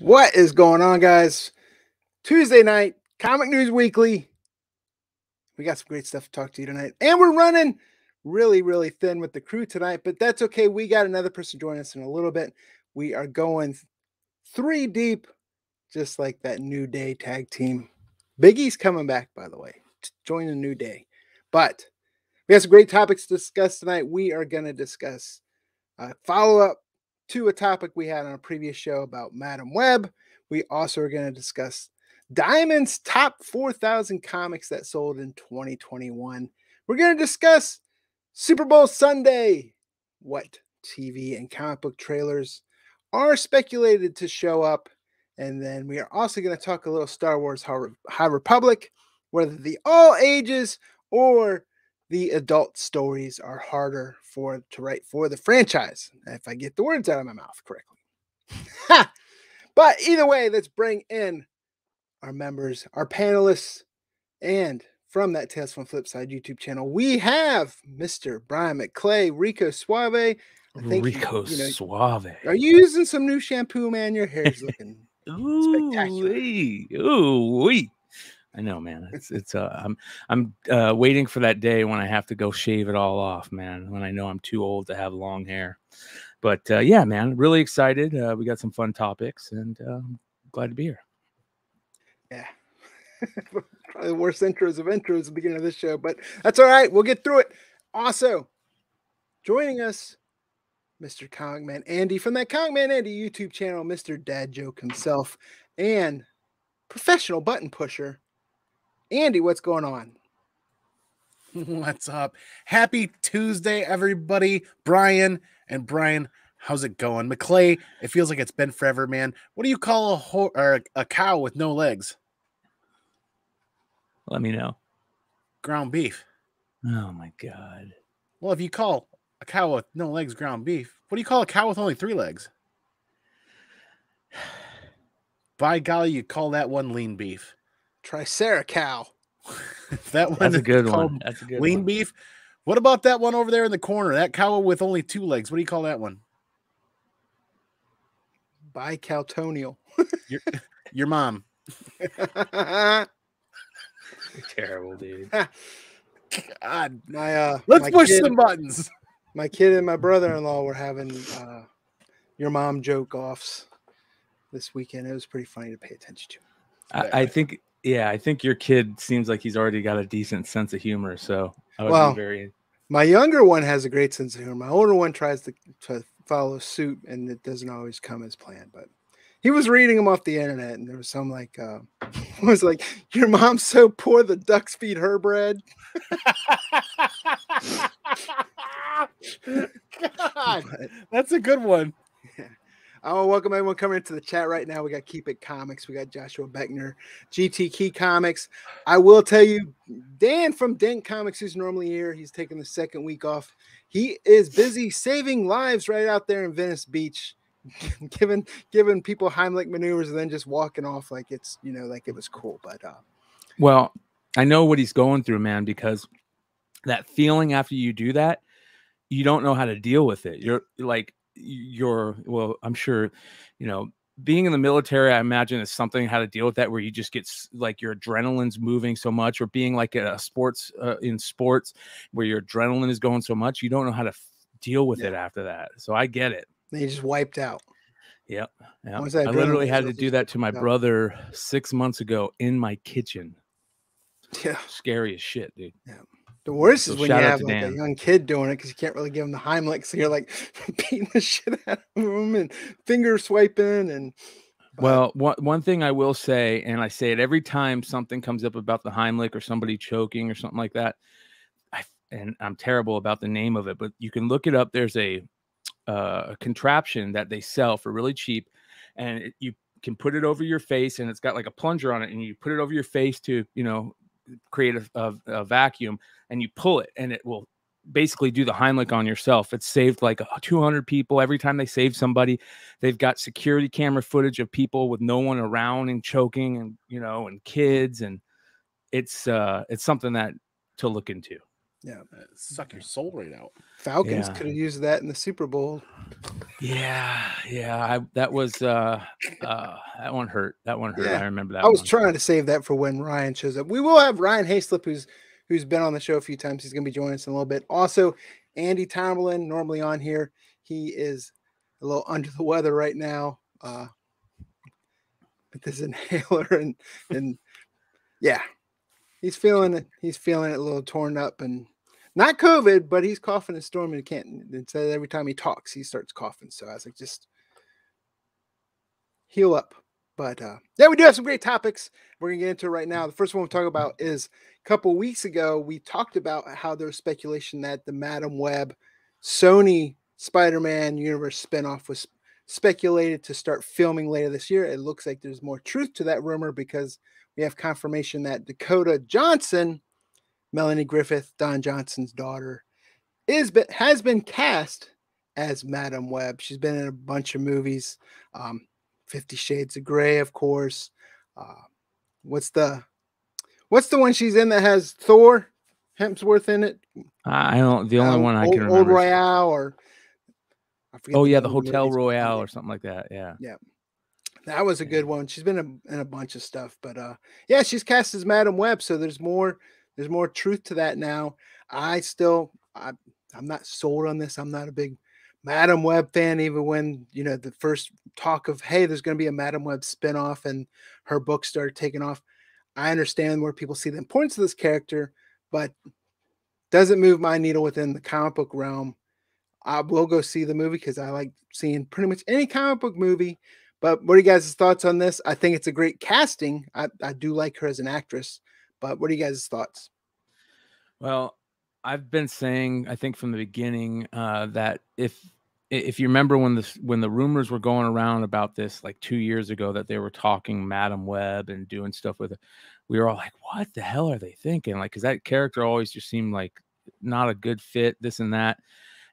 What is going on, guys? Tuesday night, Comic News Weekly. We got some great stuff to talk to you tonight. And we're running really thin with the crew tonight, but that's okay. We got another person joining us in a little bit. We are going 3 deep, just like that New Day tag team. Big E's coming back, by the way, to join the New Day. But we have some great topics to discuss tonight. We are going to discuss follow-up to a topic we had on a previous show about Madam Web. We also are going to discuss Diamond's top 4,000 comics that sold in 2021. We're going to discuss Super Bowl Sunday, what TV and comic book trailers are speculated to show up. And then we are also going to talk a little Star Wars High Republic, whether the all ages or the adult stories are harder to write for the franchise, if I get the words out of my mouth correctly. But either way, let's bring in our members, our panelists, and from that Tales from Flipside YouTube channel, we have Mr. Brian McClay, Rico Suave. Suave. Are you using some new shampoo, man? Your hair's looking spectacular. Ooh, I know, man. I'm waiting for that day when I have to go shave it all off, man. When I know I'm too old to have long hair. But yeah, man, really excited. We got some fun topics, and glad to be here. Yeah, probably the worst intros of intros at the beginning of this show, but that's all right. We'll get through it. Also, joining us, Mr. Comic Man Andy from that Comic Man Andy YouTube channel, Mr. Dad Joke himself, and professional button pusher, Andy. What's going on? What's up? Happy Tuesday, everybody. Brian, how's it going? McClay, it feels like it's been forever, man. What do you call a cow with no legs? Let me know. Ground beef. Oh my God. Well, if you call a cow with no legs ground beef, what do you call a cow with only 3 legs? By golly, you call that one lean beef. Triceratops. That one That's a good one. That's a good lean one. beef. What about that one over there in the corner? That cow with only 2 legs. What do you call that one? Bicaltonial. Your mom. You're terrible, dude. God, let's push some buttons. My kid and my brother-in-law were having your mom joke offs this weekend. It was pretty funny to pay attention to. I think your kid seems like he's already got a decent sense of humor. So I would be very. My younger one has a great sense of humor. My older one tries to follow suit, and it doesn't always come as planned. But he was reading them off the internet, and there was some like, it was like, your mom's so poor the ducks feed her bread. God, that's a good one. Yeah. I want to welcome everyone coming into the chat right now. We got Keep It Comics. We got Joshua Beckner, GT Key Comics. I will tell you, Dan from Dent Comics, who's normally here, he's taking the second week off. He is busy saving lives right out there in Venice Beach, giving people Heimlich maneuvers and then just walking off like it's, like it was cool. But well, I know what he's going through, man, because that feeling after you do that, you don't know how to deal with it. Well, I'm sure, being in the military, I imagine is something how to deal with that, where you just get like your adrenaline's moving so much, or being like in sports where your adrenaline is going so much, you don't know how to deal with it after that. So I get it. They just wiped out. Yep. I literally had to do that to my brother 6 months ago in my kitchen. Yeah. Scary as shit, dude. Yeah. The worst is when you have like a young kid doing it, because you can't really give them the Heimlich, so you're like beating the shit out of them and finger swiping. Well, one thing I will say, and I say it every time something comes up about the Heimlich or somebody choking or something like that, and I'm terrible about the name of it, but you can look it up. There's a contraption that they sell for really cheap, and you can put it over your face, and it's got like a plunger on it, and you put it over your face to create a vacuum, and you pull it, and it will basically do the Heimlich on yourself. It's saved like 200 people every time they save somebody. They've got security camera footage of people with no one around and choking, and and kids, and it's something that to look into. Yeah. Suck your soul right out. Falcons Yeah. could have used that in the Super Bowl. Yeah. That was that one hurt. That one hurt. Yeah. I remember that I was one. trying to save that for when Ryan shows up. We will have Ryan Hayslip, who's been on the show a few times. He's going to be joining us in a little bit. Also, Andy Tomlin, normally on here. He is a little under the weather right now. With this inhaler and yeah, he's feeling it. He's feeling it a little torn up and not COVID, but he's coughing and storming. He can't. And so every time he talks, he starts coughing. So I was like, just heal up. But yeah, we do have some great topics we're gonna get into right now. The first one we'll talk about is a couple weeks ago we talked about how there's speculation that the Madam Web Sony Spider-Man universe spinoff was speculated to start filming later this year. It looks like there's more truth to that rumor because we have confirmation that Dakota Johnson, Melanie Griffith, Don Johnson's daughter, has been cast as Madam Web. She's been in a bunch of movies. 50 Shades of Grey, of course. What's the one she's in that has Thor Hemsworth in it? I don't. The only one I can Old remember. Royale, or I forget. Oh yeah, name the of movie Hotel it's Royale called. or something like that. Yeah. Yeah. That was a good one. She's been in a bunch of stuff, but yeah, she's cast as Madam Web, so there's more truth to that now. I'm not sold on this. I'm not a big Madam Web fan, even when the first talk of, hey, there's going to be a Madam Web spinoff and her book started taking off. I understand where people see the importance of this character, but doesn't move my needle within the comic book realm. I will go see the movie because I like seeing pretty much any comic book movie. But what are you guys' thoughts on this? I think it's a great casting. I do like her as an actress, but what are you guys' thoughts? Well, I've been saying, I think from the beginning, that if you remember when the rumors were going around about this like 2 years ago that they were talking Madam Web and doing stuff with it, we were all like, what the hell are they thinking? Like, because that character always just seemed like not a good fit, this and that.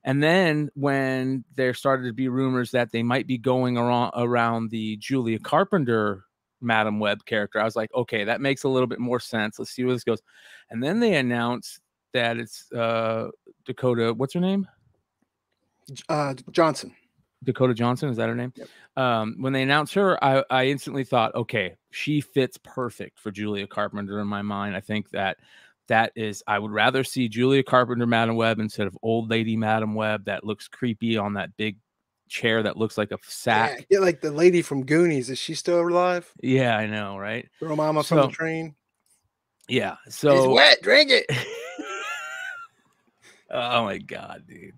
And then when there started to be rumors that they might be going around the Julia Carpenter Madam Web character, I was like, okay, that makes a little bit more sense. Let's see where this goes. And then they announced that it's Dakota. What's her name? Johnson. Dakota Johnson. Is that her name? Yep. When they announced her, I instantly thought, okay, she fits perfect for Julia Carpenter in my mind. I think that is, I would rather see Julia Carpenter Madam Web instead of old lady Madam Web that looks creepy on that big chair that looks like a sack. Yeah, like the lady from Goonies. Is she still alive? Yeah, I know, right? Throw mama from the train. Yeah, so it's wet. Drink it. Oh my God, dude.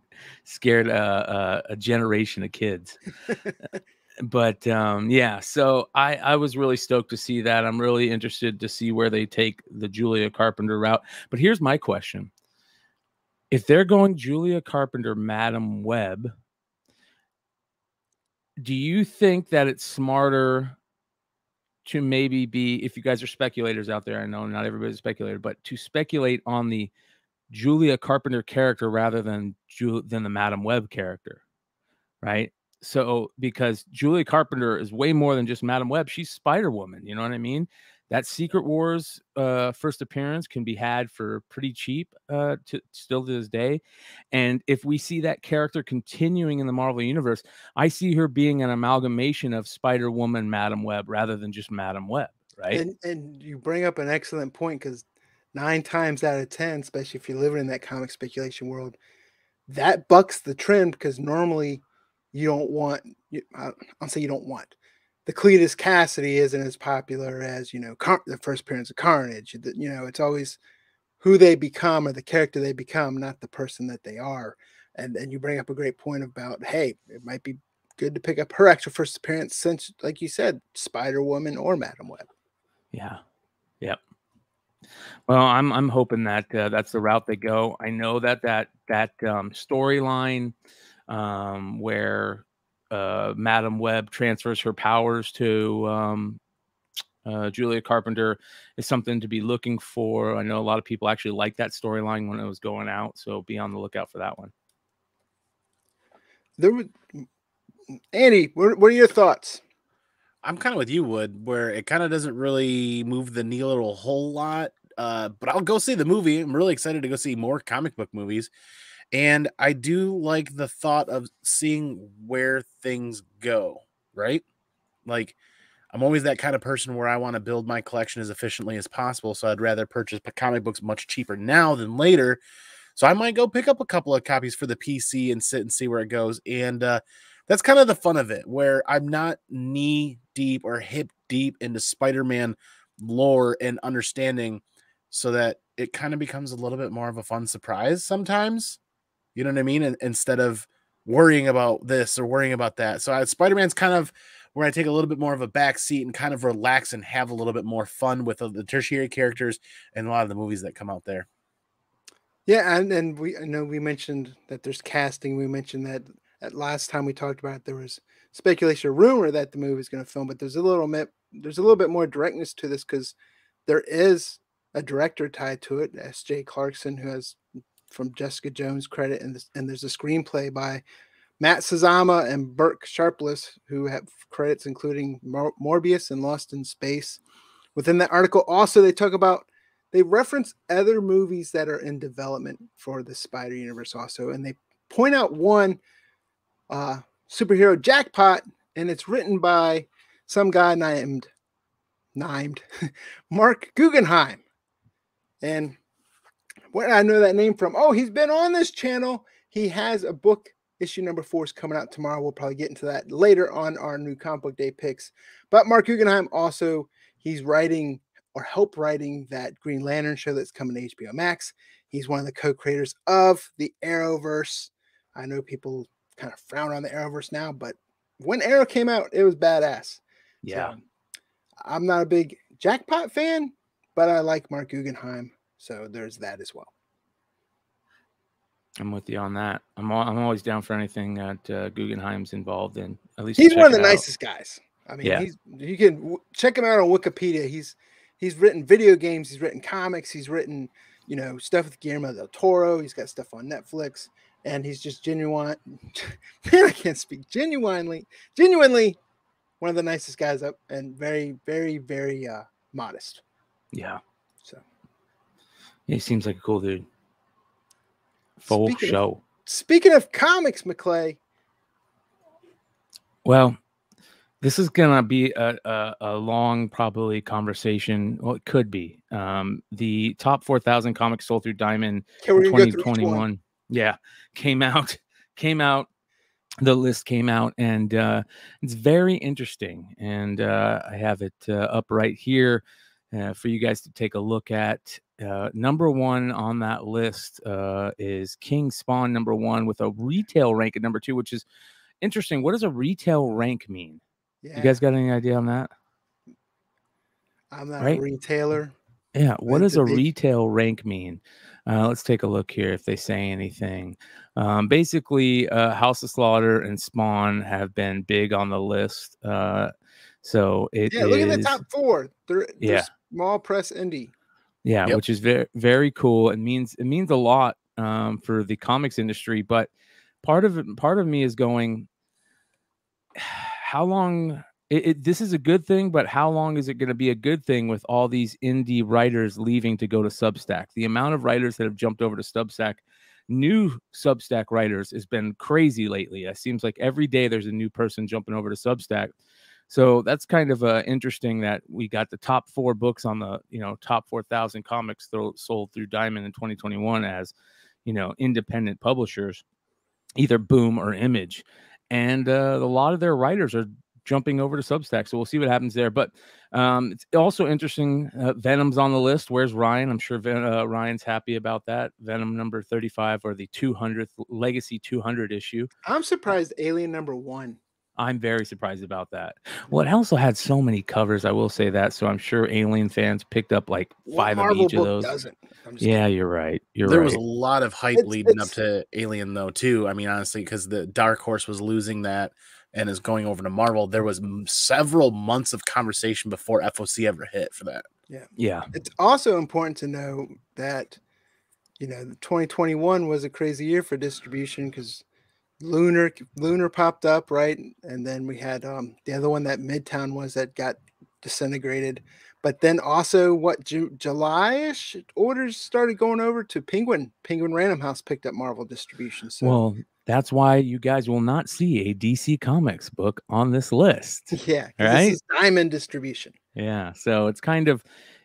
Scared a generation of kids. But yeah, so I was really stoked to see that. I'm really interested to see where they take the Julia Carpenter route. But here's my question. If they're going Julia Carpenter, Madam Web, do you think that it's smarter to maybe be, if you guys are speculators out there, I know not everybody's a speculator, but to speculate on the Julia Carpenter character rather than the Madam Web character, right? So because Julia Carpenter is way more than just Madam Web, she's Spider-Woman, you know what I mean? That Secret Wars first appearance can be had for pretty cheap still to this day. And if we see that character continuing in the Marvel Universe, I see her being an amalgamation of Spider-Woman, Madam Web, rather than just Madam Web, right? And you bring up an excellent point because 9 times out of 10, especially if you're living in that comic speculation world, that bucks the trend because normally you don't want, I'll say you don't want. The Cletus Cassidy isn't as popular as, the first appearance of Carnage. It's always who they become or the character they become, not the person that they are. And you bring up a great point about, hey, it might be good to pick up her actual first appearance since, like you said, Spider-Woman or Madam Web. Yeah. Yep. Well, I'm hoping that that's the route they go. I know that storyline where Madam Web transfers her powers to Julia Carpenter is something to be looking for. I know a lot of people actually like that storyline when it was going out, so be on the lookout for that one. Andy, what are your thoughts? I'm kind of with you, Wood, where it kind of doesn't really move the needle a whole lot. but I'll go see the movie. I'm really excited to go see more comic book movies. And I do like the thought of seeing where things go, right? Like, I'm always that kind of person where I want to build my collection as efficiently as possible. So I'd rather purchase comic books much cheaper now than later. So I might go pick up a couple of copies for the PC and sit and see where it goes. And that's kind of the fun of it, where I'm not knee deep or hip deep into Spider-Man lore and understanding, so that it kind of becomes a little bit more of a fun surprise sometimes. You know what I mean? And instead of worrying about this or worrying about that. So Spider-Man's kind of where I take a little bit more of a back seat and kind of relax and have a little bit more fun with the tertiary characters and a lot of the movies that come out there. Yeah, and I know we mentioned that there's casting. We mentioned that at last time we talked about it, there was speculation or rumor that the movie is going to film, but there's a little bit more directness to this because there is a director tied to it, S.J. Clarkson, who has from Jessica Jones credit, and there's a screenplay by Matt Sazama and Burke Sharpless, who have credits including Morbius and Lost in Space. Within that article, also they reference other movies that are in development for the Spider Universe also, and they point out one superhero Jackpot, and it's written by some guy named Mark Guggenheim. And where I know that name from? Oh, he's been on this channel. He has a book. Issue number 4 is coming out tomorrow. We'll probably get into that later on our new comic book day picks. But Mark Guggenheim also, he's writing or help writing that Green Lantern show that's coming to HBO Max. He's one of the co-creators of the Arrowverse. I know people kind of frown on the Arrowverse now, but when Arrow came out, it was badass. Yeah. So, I'm not a big Jackpot fan, but I like Mark Guggenheim. So there's that as well. I'm with you on that. I'm always down for anything that Guggenheim's involved in. At least He's one of the nicest guys. I mean, yeah. You can check him out on Wikipedia. He's written video games. He's written comics. He's written, stuff with Guillermo del Toro. He's got stuff on Netflix, and he's just genuine. Man, I can't speak. Genuinely one of the nicest guys up, and very, very, very modest. Yeah. So he seems like a cool dude. Full show. Speaking of comics, McClay. Well, this is gonna be a long, probably conversation. Well, it could be. The top 4,000 comics sold through Diamond in 2021. Yeah, came out. The list came out, and it's very interesting. And I have it up right here for you guys to take a look at. Number 1 on that list is King Spawn, number 1, with a retail rank at number 2, which is interesting. What does a retail rank mean? Yeah. You guys got any idea on that? I'm not a retailer. Yeah. What does a retail rank mean? Let's take a look here if they say anything. Basically, House of Slaughter and Spawn have been big on the list. So it is. Look at the top 4. They're small press indie. Yeah, yep. Which is very, very cool. It means a lot for the comics industry. But part of me is going, how long? This is a good thing, but how long is it going to be a good thing with all these indie writers leaving to go to Substack? The amount of writers that have jumped over to Substack, new Substack writers, has been crazy lately. It seems like every day there's a new person jumping over to Substack. So that's kind of interesting that we got the top 4 books on the top 4,000 comics sold through Diamond in 2021 as independent publishers, either Boom or Image, and a lot of their writers are jumping over to Substack. So we'll see what happens there. But it's also interesting. Venom's on the list. Where's Ryan? I'm sure Ryan's happy about that. Venom number 35, or the 200th Legacy 200 issue. I'm surprised Alien number 1. I'm very surprised about that. Well, it also had so many covers, I will say that. So I'm sure Alien fans picked up like 5 of each of those. Doesn't. Yeah, kidding. You're right. There was a lot of hype leading up to Alien, though, too. I mean, honestly, because the Dark Horse was losing that and is going over to Marvel. There was several months of conversation before FOC ever hit for that. Yeah. It's also important to know that, 2021 was a crazy year for distribution because Lunar popped up, right? And then we had the other one that Midtown was that got disintegrated. But then also what July-ish orders started going over to Penguin. Penguin Random House picked up Marvel distribution. So Well, that's why you guys will not see a DC Comics book on this list. yeah, because right? this is Diamond distribution. Yeah, so it's kind of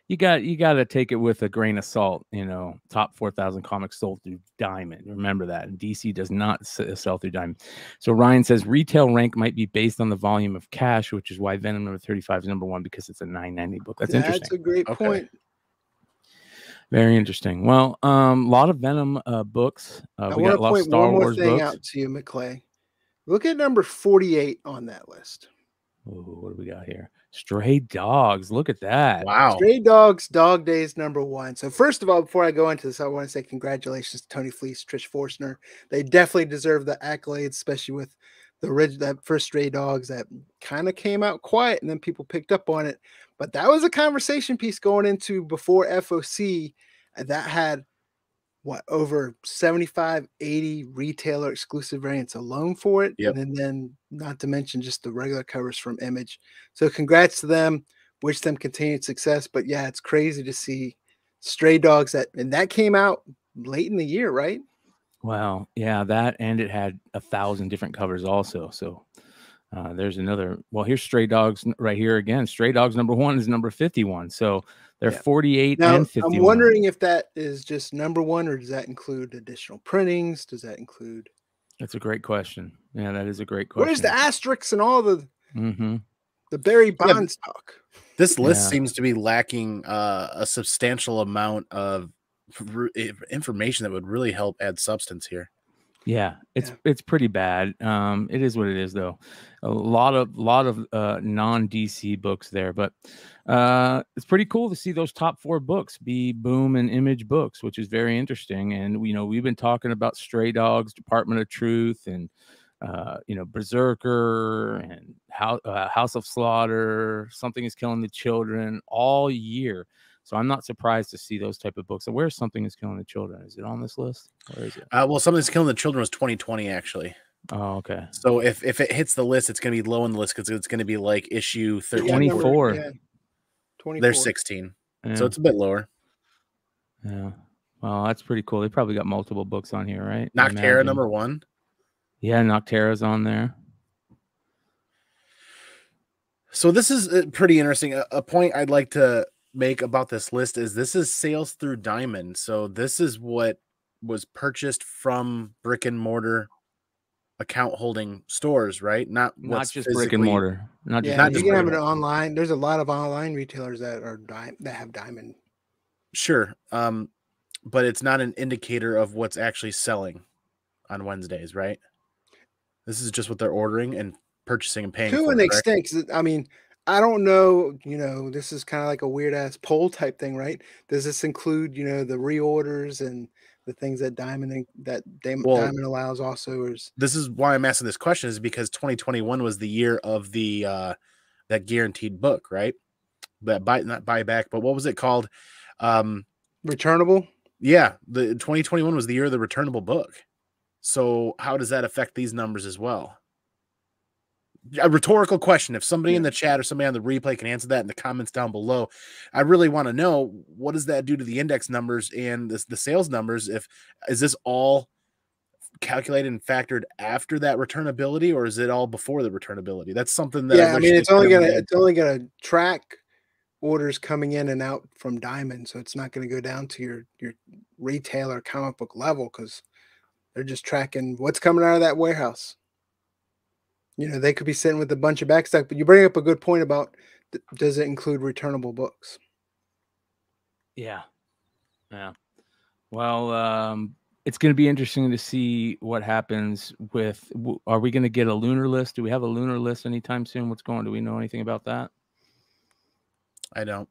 you got to take it with a grain of salt. Top 4,000 comics sold through Diamond. Remember that. And DC does not sell through Diamond. So Ryan says retail rank might be based on the volume of cash, which is why Venom number 35 is number 1 because it's a $9.90 book. That's interesting. That's a great point. Very interesting. Well, a lot of Venom books. I We want got to a lot of point Star one more Wars thing books. out to you, McClay. Look at number 48 on that list. Ooh, what do we got here? Stray Dogs. Look at that. Wow. Stray Dogs, Dog Days, number 1. So first of all, before I go into this, I want to say congratulations to Tony Fleece, Trish Forstner. They definitely deserve the accolades, especially with that first Stray Dogs that kind of came out quiet and then people picked up on it. But that was a conversation piece going into before FOC that had over 75, 80 retailer exclusive variants alone for it. Yep. And then not to mention just the regular covers from Image. So congrats to them. Wish them continued success. But yeah, it's crazy to see Stray Dogs that came out late in the year, right? Well, yeah, that and it had 1,000 different covers also. So there's another. Well, here's Stray Dogs right here again. Stray Dogs number 1 is number 51. So they're 48 now, and 51. I'm wondering if that is just number 1 or does that include additional printings? Does that include? That's a great question. Yeah, that is a great question. Where's the asterisks and all the Barry Yeah, Bonds talk? This list seems to be lacking a substantial amount of information that would really help add substance here. Yeah, it's pretty bad. It is what it is, though. A lot of non-DC books there, but it's pretty cool to see those top 4 books be Boom and Image books, which is very interesting. And we've been talking about Stray Dogs, Department of Truth, and Berserker and House of Slaughter. Something is Killing the Children all year. So I'm not surprised to see those type of books. So where's Something is Killing the Children? Is it on this list? Where is it? Well, Something's Killing the Children was 2020, actually. Oh, okay. So if it hits the list, it's going to be low on the list because it's going to be like issue 13. 24. Yeah. 24. They're 16. Yeah. So it's a bit lower. Yeah. Well, that's pretty cool. They probably got multiple books on here, right? Noctera number 1. Yeah, Noctera's on there. So this is pretty interesting. A point I'd like to make about this list is this is sales through Diamond. So this is what was purchased from brick and mortar account holding stores, right? Not just brick and mortar. You can have it online. There's a lot of online retailers that have Diamond. Sure. But it's not an indicator of what's actually selling on Wednesdays, right? This is just what they're ordering and purchasing and paying to for. an extent. I mean, I don't know, this is kind of like a weird ass poll type thing, right? Does this include, the reorders and the things that Diamond allows also? Or this is why I'm asking this question is because 2021 was the year of the that guaranteed book, right? That not buyback, but what was it called? Returnable? Yeah, the 2021 was the year of the returnable book. So how does that affect these numbers as well? A rhetorical question. If somebody in the chat or somebody on the replay can answer that in the comments down below, I really want to know, what does that do to the index numbers and the sales numbers? Is this all calculated and factored after that returnability, or is it all before the returnability? That's something that it's only gonna track orders coming in and out from Diamond, so it's not going to go down to your retailer comic book level because they're just tracking what's coming out of that warehouse. They could be sitting with a bunch of backstock, but you bring up a good point about does it include returnable books? Yeah. Well, it's going to be interesting to see what happens with. Are we going to get a lunar list? Do we have a lunar list anytime soon? What's going? Do we know anything about that? I don't.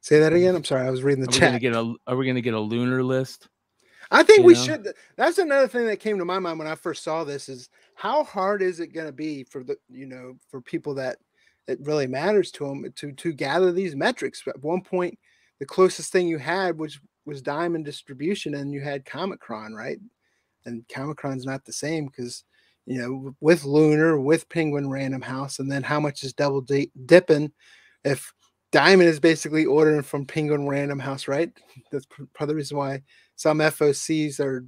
Say that again. I'm sorry, I was reading the chat. Are we going to get a lunar list? I think we should. That's another thing that came to my mind when I first saw this is how hard is it going to be for for people that it really matters to them to gather these metrics. At one point, the closest thing you had was Diamond distribution, and you had Comic-Con, right? And Comic-Con's not the same because with Lunar, with Penguin Random House, and then how much is double dipping if Diamond is basically ordering from Penguin Random House, right? That's part of the reason why some FOCs are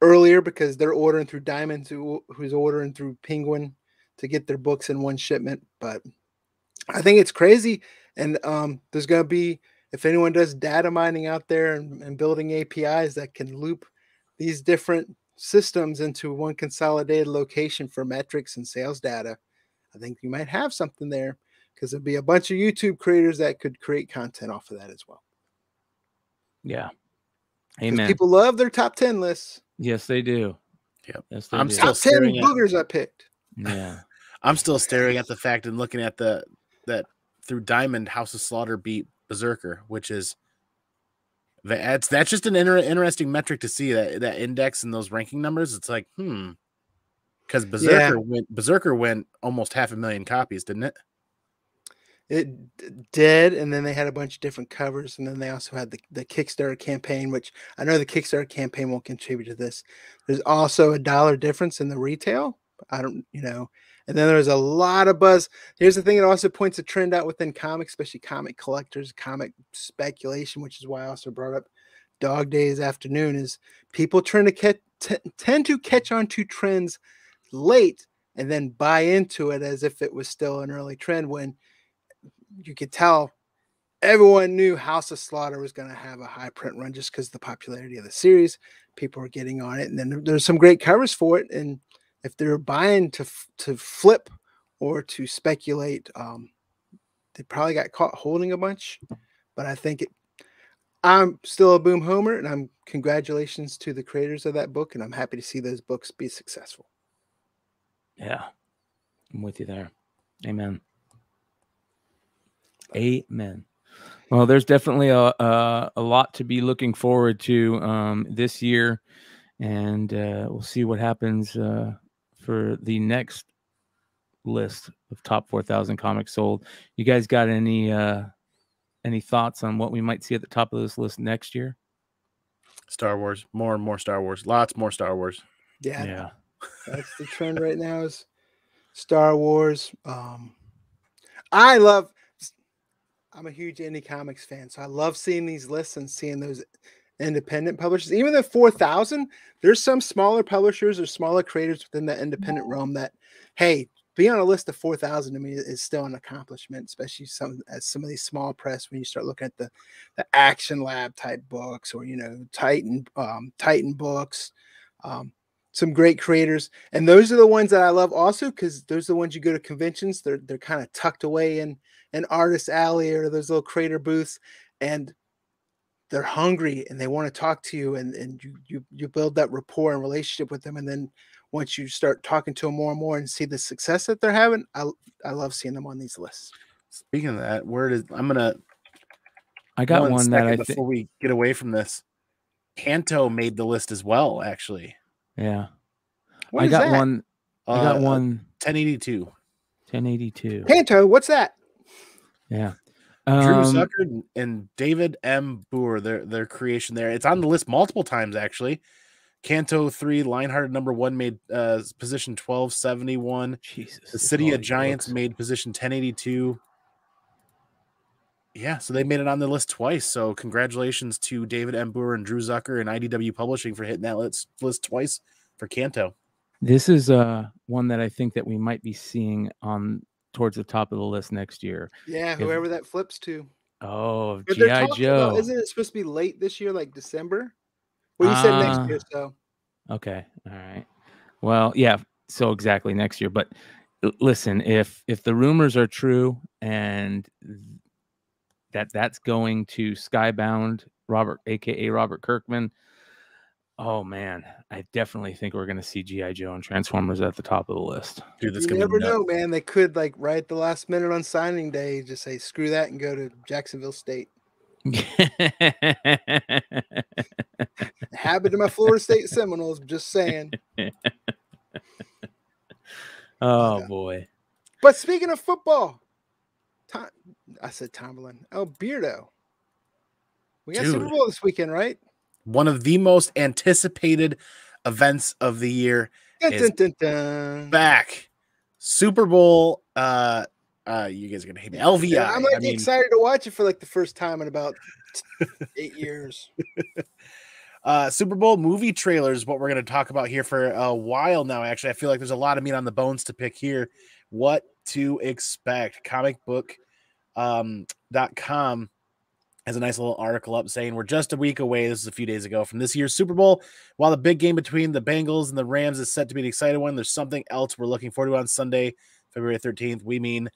earlier, because they're ordering through Diamond, who's ordering through Penguin to get their books in one shipment. But I think it's crazy. And there's going to be, if anyone does data mining out there and building APIs that can loop these different systems into one consolidated location for metrics and sales data, I think you might have something there, because there'll be a bunch of YouTube creators that could create content off of that as well. Yeah. Because Amen. people love their top 10 lists. Yes, they do. Yep. Yes, they I'm do. still Top 10 staring at boogers I picked. Yeah. I'm still staring at the fact and looking at that through Diamond, House of Slaughter beat Berserker, which is that's just an interesting metric to see, that index and those ranking numbers. It's like, because Berserker went almost 500,000 copies, didn't it? It did, and then they had a bunch of different covers, and then they also had the Kickstarter campaign, which I know the Kickstarter campaign won't contribute to this. There's also $1 difference in the retail. I don't, and then there's a lot of buzz. Here's the thing: it also points a trend out within comics, especially comic collectors, comic speculation, which is why I also brought up Dog Days Afternoon. Is people tend to catch on to trends late and then buy into it as if it was still an early trend, when you could tell everyone knew House of Slaughter was going to have a high print run just because of the popularity of the series. People were getting on it, and then there's some great covers for it. And if they're buying to flip or to speculate, they probably got caught holding a bunch. But I think I'm still a Boom homer, and I'm congratulations to the creators of that book, and I'm happy to see those books be successful. Yeah, I'm with you there. Amen. Amen. Well, there's definitely a lot to be looking forward to this year, and we'll see what happens for the next list of top 4,000 comics sold. You guys got any thoughts on what we might see at the top of this list next year? Star Wars, more and more Star Wars, lots more Star Wars. Yeah. That's the trend right now, is Star Wars. I'm a huge indie comics fan, so I love seeing these lists and seeing those independent publishers. Even the 4,000, there's some smaller publishers or smaller creators within the independent realm that, hey, being on a list of 4,000 to me is still an accomplishment, especially some of these small press, when you start looking at the Action Lab type books, or Titan books. Some great creators, and those are the ones that I love also, because those are the ones you go to conventions. They're kind of tucked away in an artist alley or those little creator booths, and they're hungry and they want to talk to you, and you build that rapport and relationship with them. And then once you start talking to them more and more and see the success that they're having, I love seeing them on these lists. Speaking of that, I got one that I think, before we get away from this, Kanto made the list as well, actually. Yeah. What I is got that? one. I got one. 1082. 1082. Kanto, what's that? Yeah. Drew Zucker and David M. Boer, their creation there. It's on the list multiple times, actually. Kanto 3, Lionhearted #1 made position 1271. Jesus. The City of Giants made position 1082. Yeah, so they made it on the list twice. So congratulations to David M. Boer and Drew Zucker and IDW Publishing for hitting that list twice for Kanto. This is one that I think that we might be seeing on towards the top of the list next year. Yeah, whoever that flips to. Oh, But G.I. Joe. isn't it supposed to be late this year, like December? Well, you said next year, so. Okay, all right. Well, yeah, so exactly next year. But listen, if the rumors are true and that's going to Skybound, Robert, aka Robert Kirkman, oh man, I definitely think we're going to see G.I. Joe and Transformers at the top of the list. Dude, you never know, man. They could, like, right at the last minute on signing day, just say screw that and go to Jacksonville State. Happened to my Florida State Seminoles, just saying. Oh boy. But speaking of football, I said Tomlin. Oh, Beardo. We got Super Bowl this weekend, right? One of the most anticipated events of the year is back. Super Bowl you guys are gonna hate me. And LVI. I'm like I mean, excited to watch it for like the first time in about 8 years. Super Bowl movie trailers, what we're going to talk about here for a while now. Actually, I feel like there's a lot of meat on the bones to pick here. What to expect? Comicbook.com has a nice little article up saying we're just a week away. This is a few days ago from this year's Super Bowl. While the big game between the Bengals and the Rams is set to be an exciting one, there's something else we're looking forward to on Sunday, February 13th. We mean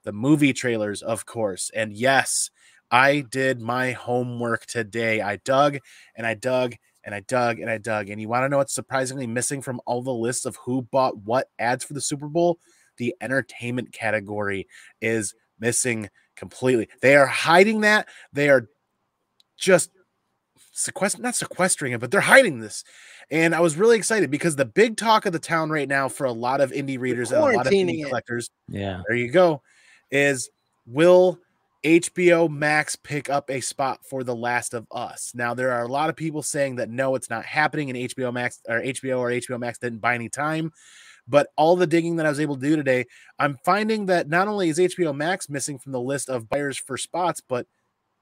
the movie trailers, of course. And yes, I did my homework today. I dug and I dug and I dug and I dug. And you want to know what's surprisingly missing from all the lists of who bought what ads for the Super Bowl? The entertainment category is missing completely. They are hiding that. They are just not sequestering it, but they're hiding this. And I was really excited because the big talk of the town right now for a lot of indie readers and a lot of indie collectors, yeah, there you go, is will HBO Max pick up a spot for The Last of Us? Now, there are a lot of people saying that no, it's not happening, and HBO Max or HBO Max didn't buy any time. But all the digging that I was able to do today, I'm finding that not only is HBO Max missing from the list of buyers for spots, but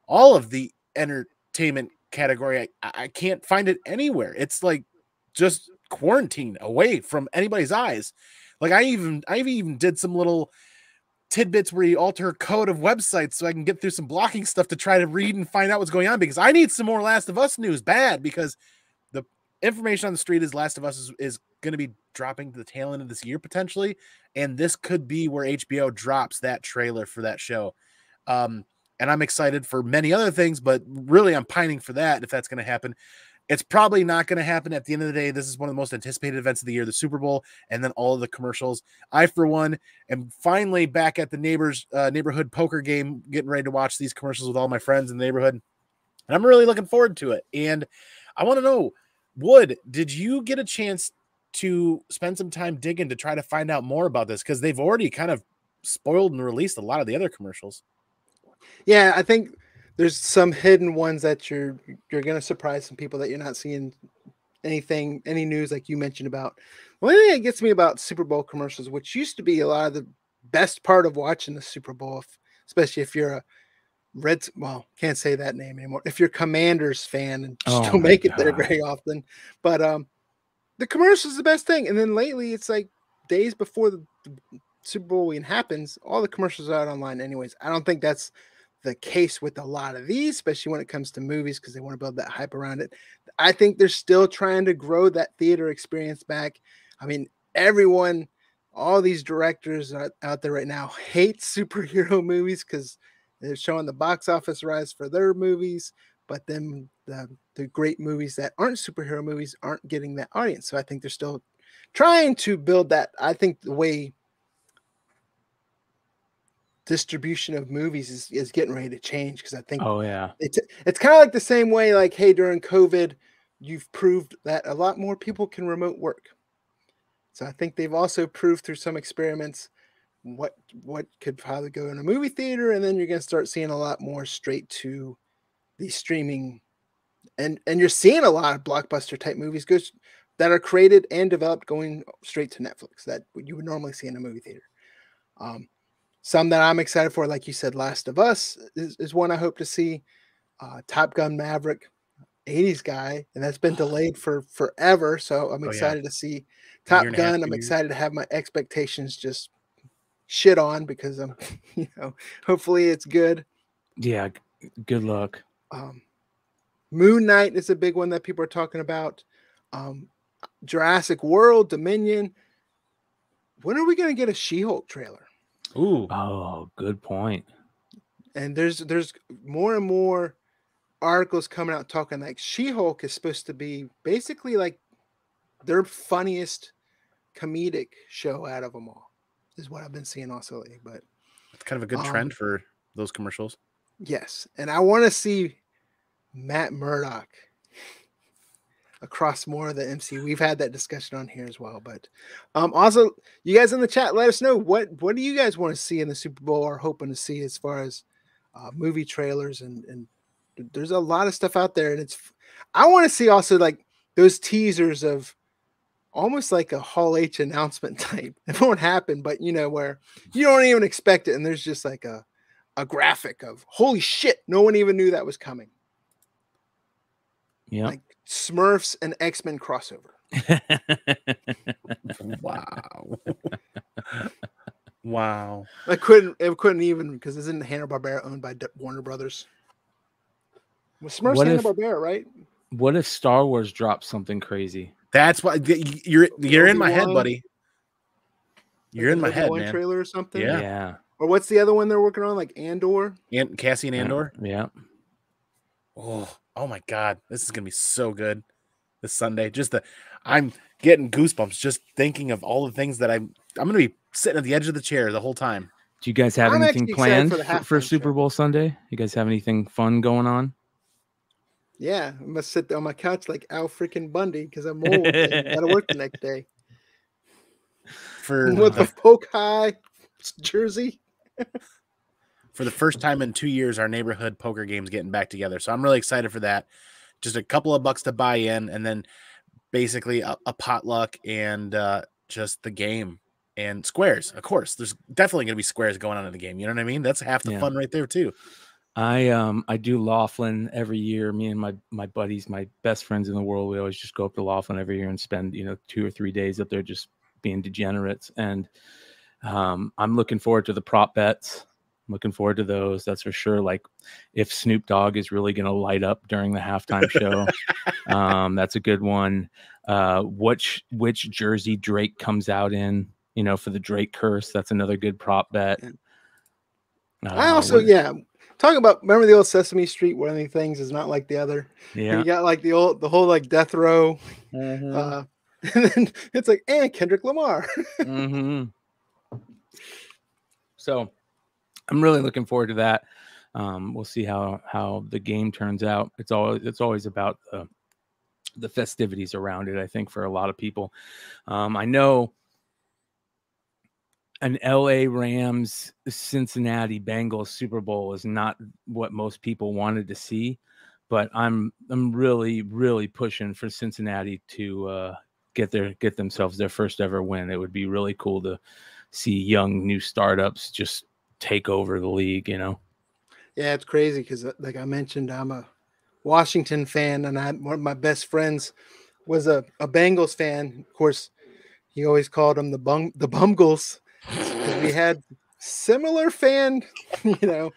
all of the entertainment category, I can't find it anywhere. It's like just quarantine away from anybody's eyes. Like I even did some little tidbits where you alter code of websites so I can get through some blocking stuff to try to read and find out what's going on, because I need some more Last of Us news bad, because the information on the street is Last of Us is going to be dropping to the tail end of this year potentially, and this could be where HBO drops that trailer for that show. And I'm excited for many other things, but really I'm pining for that if that's going to happen. It's probably not going to happen. At the end of the day, this is one of the most anticipated events of the year, the Super Bowl, and then all of the commercials. I, for one, am finally back at the neighborhood poker game, getting ready to watch these commercials with all my friends in the neighborhood. And I'm really looking forward to it. And I want to know, Wood, did you get a chance to spend some time digging to try to find out more about this? Because they've already kind of spoiled and released a lot of the other commercials. Yeah, I think there's some hidden ones that you're going to surprise some people that you're not seeing any news like you mentioned about. One thing that gets me about Super Bowl commercials, which used to be a lot of the best part of watching the Super Bowl, especially if you're a can't say that name anymore. If you're Commanders fan and just don't make it there very often, but the commercial is the best thing. And then lately, it's like days before the Super Bowl even happens, all the commercials are out online anyways. I don't think that's the case with a lot of these, especially when it comes to movies, because they want to build that hype around it. I think they're still trying to grow that theater experience back. I mean, all these directors out there right now hate superhero movies because they're showing the box office rise for their movies, but then the great movies that aren't superhero movies aren't getting that audience. So I think they're still trying to build that. I think the way distribution of movies is getting ready to change, because I think it's kind of like the same way, like, hey, during COVID, you've proved that a lot more people can remote work. So I think they've also proved through some experiments what could probably go in a movie theater, and then you're going to start seeing a lot more straight to the streaming, and you're seeing a lot of blockbuster type movies that are created and developed going straight to Netflix that you would normally see in a movie theater. Some that I'm excited for, like you said, Last of Us is one I hope to see. Top Gun Maverick, 80s guy, and that's been delayed for forever. So I'm excited to see Top Gun. I'm excited to have my expectations just shit on, because I'm, hopefully it's good. Yeah, good luck. Moon Knight is a big one that people are talking about. Jurassic World, Dominion. When are we going to get a She-Hulk trailer? Ooh. Oh, good point. And there's more and more articles coming out talking like She-Hulk is supposed to be basically like their funniest comedic show out of them all, is what I've been seeing also lately. But it's kind of a good trend for those commercials. Yes. And I want to see Matt Murdock across more of the MCU. We've had that discussion on here as well. But also, you guys in the chat, let us know what do you guys want to see in the Super Bowl or hoping to see as far as movie trailers, and there's a lot of stuff out there, and I want to see also like those teasers of almost like a Hall H announcement type. It won't happen, but where you don't even expect it, and there's just like a graphic of holy shit, no one even knew that was coming. Yeah. Like Smurfs and X-Men crossover. Wow. Wow. It couldn't even, because isn't Hanna-Barbera owned by Warner Brothers? Was Smurfs Hanna-Barbera, right? What if Star Wars drops something crazy? That's why you're in my head, buddy. You're like in my head, man. Trailer or something. Yeah. Or what's the other one they're working on? Like Andor? And Cassian Andor? Yeah. Oh my God. This is gonna be so good this Sunday. I'm getting goosebumps just thinking of all the things that I'm gonna be sitting at the edge of the chair the whole time. Do you guys have anything planned for Super Bowl Sunday? You guys have anything fun going on? Yeah, I'm gonna sit on my couch like Al freaking Bundy because I'm old and gotta work the next day. With the poke high jersey. For the first time in 2 years, our neighborhood poker game's getting back together. So I'm really excited for that. Just a couple of bucks to buy in, and then basically a potluck and just the game and squares. Of course, there's definitely going to be squares going on in the game. You know what I mean? That's half the fun right there too. I do Laughlin every year. Me and my buddies, my best friends in the world, we always just go up to Laughlin every year and spend 2 or 3 days up there just being degenerates. And I'm looking forward to the prop bets. I'm looking forward to those. That's for sure. Like if Snoop Dogg is really going to light up during the halftime show, that's a good one. Which jersey Drake comes out in, for the Drake curse. That's another good prop bet. I also, talking about, remember the old Sesame Street, one of the things is not like the other. Yeah. You got like the whole like death row. Mm-hmm. And then it's like, and Kendrick Lamar. Mm-hmm. So I'm really looking forward to that. We'll see how the game turns out. It's always about the festivities around it, I think, for a lot of people. I know an LA Rams Cincinnati Bengals Super Bowl is not what most people wanted to see, but I'm really, really pushing for Cincinnati to get themselves their first ever win. It would be really cool to see young new startups just take over the league, Yeah, it's crazy because like I mentioned, I'm a Washington fan, and one of my best friends was a Bengals fan. Of course, he always called them the Bumgles because we had similar fan, oh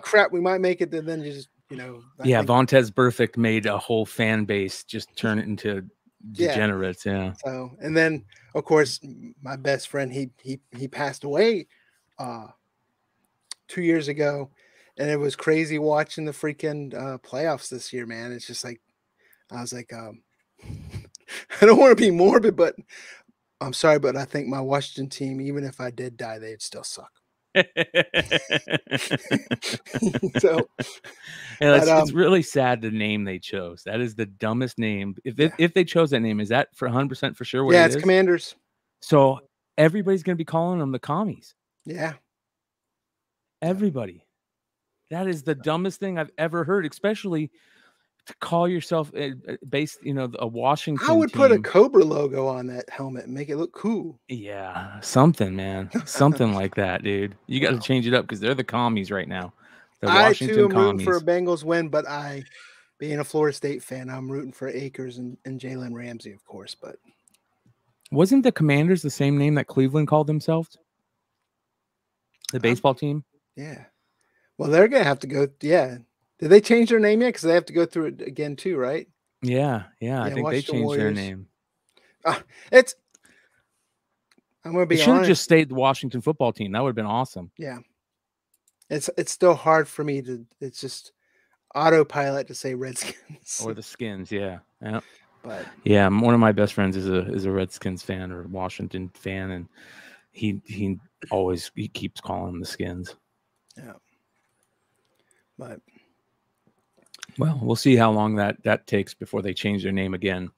crap, we might make it, and then you just Vontez Burfict made a whole fan base just turn it into degenerates. So, and then of course my best friend, he passed away 2 years ago, and it was crazy watching the freaking playoffs this year, man. It's just like I was like I don't want to be morbid, but I'm sorry, but I think my Washington team, even if I did die, they'd still suck. So it's really sad the name they chose. That is the dumbest name. If they chose that name, is that for 100% for sure? It's Commanders. So everybody's going to be calling them the commies. Yeah. Everybody. That is the dumbest thing I've ever heard, especially to call yourself based, a Washington. I would team. put a Cobra logo on that helmet and make it look cool. Yeah, something, man. Something like that, dude. You got to change it up because they're the commies right now. The Washington too am commies. rooting for a Bengals win, but being a Florida State fan, I'm rooting for Akers and Jalen Ramsey, of course. But wasn't the Commanders the same name that Cleveland called themselves? The baseball team? Yeah. Well, they're going to have to go. Yeah. Did they change their name yet? Because they have to go through it again too, right? Yeah. I think they changed their name. I'm going to be honest. Should have just stayed the Washington football team. That would have been awesome. Yeah. It's still hard for me it's just autopilot to say Redskins. Or the Skins, yeah. But yeah, one of my best friends is a Redskins fan or a Washington fan, and he keeps calling them the Skins. Yeah. But well, we'll see how long that takes before they change their name again.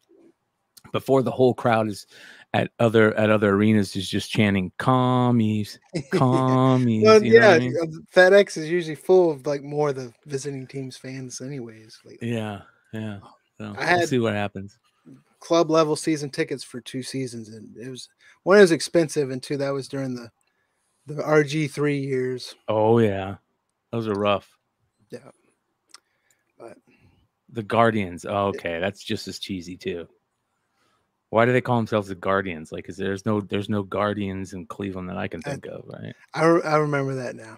Before the whole crowd is at other arenas is just chanting commies, commies. Well, you know what I mean? FedEx is usually full of like more of the visiting team's fans anyways. Yeah. So we'll see what happens. club level season tickets for 2 seasons, and it was one, it was expensive, and two, that was during the RG3 years. Oh yeah, those are rough. Yeah, but The Guardians. Oh, okay, that's just as cheesy too. Why do they call themselves the Guardians? Like, cause there's no Guardians in Cleveland that I can think of, right? I remember that now.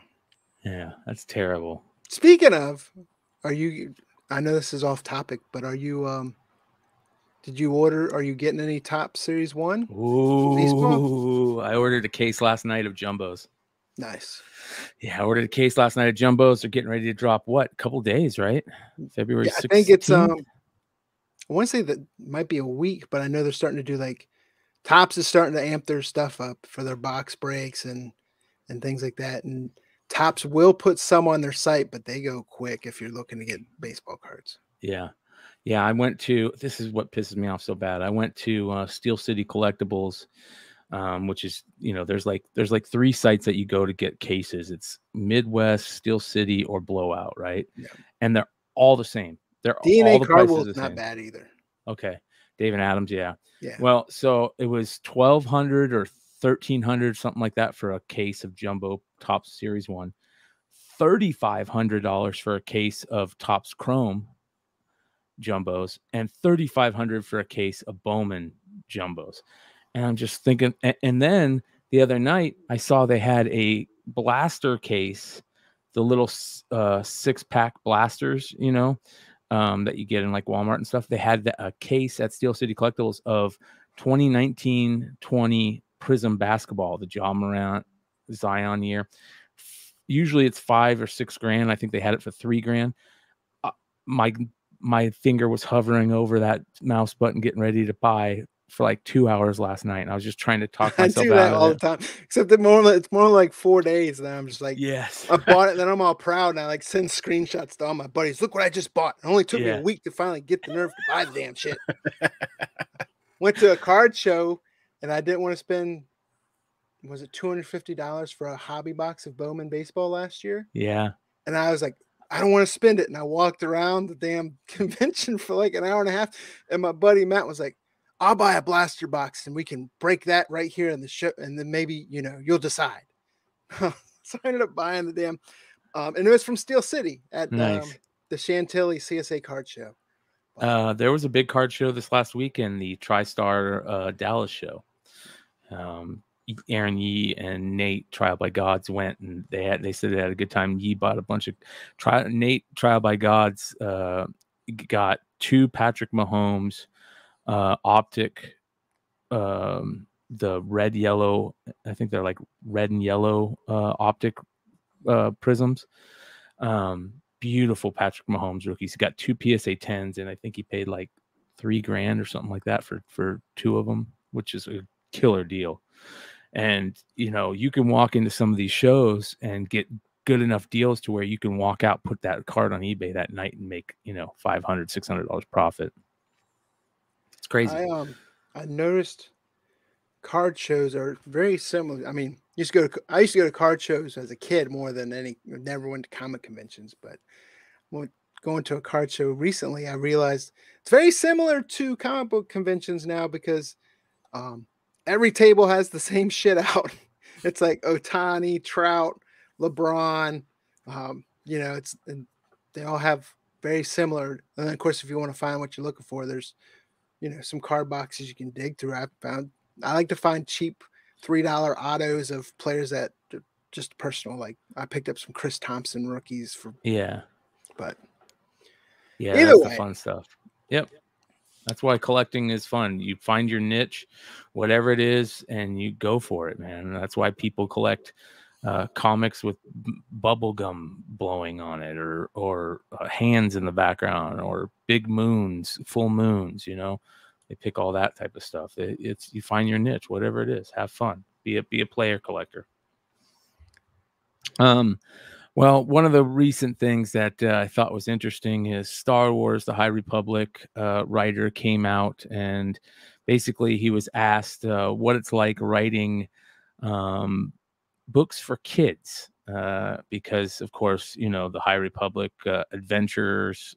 Yeah, that's terrible. Speaking of, are you? I know this is off topic, but are you? Did you order? Are you getting any Top Series 1 baseball? Ooh, I ordered a case last night of Jumbos. Nice. Yeah, I ordered a case last night of Jumbos. They're getting ready to drop what? A couple days, right? February 16th. I think it's I want to say that might be a week, but I know they're starting to do like Tops is starting to amp their stuff up for their box breaks and things like that. And Tops will put some on their site, but they go quick if you're looking to get baseball cards. Yeah. Yeah, I went to, this is what pisses me off so bad. I went to Steel City Collectibles, which is, you know, there's like 3 sites that you go to get cases. It's Midwest, Steel City, or Blowout, right? Yeah. And they're all the same. They're DNA all the card prices will the not same. bad either. Okay. David Adams, yeah. Yeah. Well, so it was $1,200 or $1,300, something like that, for a case of Jumbo Topps Series 1. $3,500 for a case of Topps Chrome Jumbos, and $3,500 for a case of Bowman Jumbos. And I'm just thinking, and then the other night I saw they had a blaster case, the little 6-pack blasters, you know, that you get in like Walmart and stuff. They had a case at Steel City Collectibles of 2019-20 Prism basketball, the Ja Morant Zion year. Usually it's $5 or $6 grand. I think they had it for $3 grand. My finger was hovering over that mouse button, getting ready to buy for like 2 hours last night. And I was just trying to talk myself I do that all the time, except it's more like 4 days. And I'm just like, yes, I bought it. And then I'm all proud. And I like send screenshots to all my buddies. Look what I just bought. It only took me a week to finally get the nerve to buy the damn shit. Went to a card show and I didn't want to spend, was it $250 for a hobby box of Bowman baseball last year? Yeah. And I was like, I don't want to spend it. And I walked around the damn convention for like an hour and a half. And my buddy Matt was like, I'll buy a blaster box and we can break that right here in the show. And then maybe, you know, you'll decide. So I ended up buying the damn, and it was from Steel City at nice. The Chantilly CSA card show. There was a big card show this last weekend, the TriStar Dallas show. Aaron Yee and Nate Trial by Gods went, and they said they had a good time. Yee bought a bunch of Nate Trial by Gods got 2 Patrick Mahomes optic, the red yellow, I think they're like red and yellow optic prisms. Beautiful Patrick Mahomes rookies. He got 2 PSA 10s, and I think he paid like $3 grand or something like that for 2 of them, which is a killer deal. And, you know, you can walk into some of these shows and get good enough deals to where you can walk out, put that card on eBay that night and make, you know, $500, $600 profit. It's crazy. I noticed card shows are very similar. I mean, I used to go to card shows as a kid more than never went to comic conventions, but going to a card show recently, I realized it's very similar to comic book conventions now because every table has the same shit out. It's like Ohtani, Trout, LeBron. You know, they all have very similar. And then of course, if you want to find what you're looking for, there's, you know, some card boxes you can dig through. I like to find cheap $3 autos of players that just personal. Like I picked up some Chris Thompson rookies for. Yeah. But yeah, that's the fun stuff. Yep. That's why collecting is fun. You find your niche, whatever it is, and you go for it, man. That's why people collect comics with bubble gum blowing on it, or hands in the background, or big moons, full moons. You know, they pick all that type of stuff. It's you find your niche, whatever it is. Have fun. Be a player collector. Well, one of the recent things that I thought was interesting is Star Wars: The High Republic writer came out, and basically he was asked what it's like writing books for kids. because of course, you know, the High Republic adventures,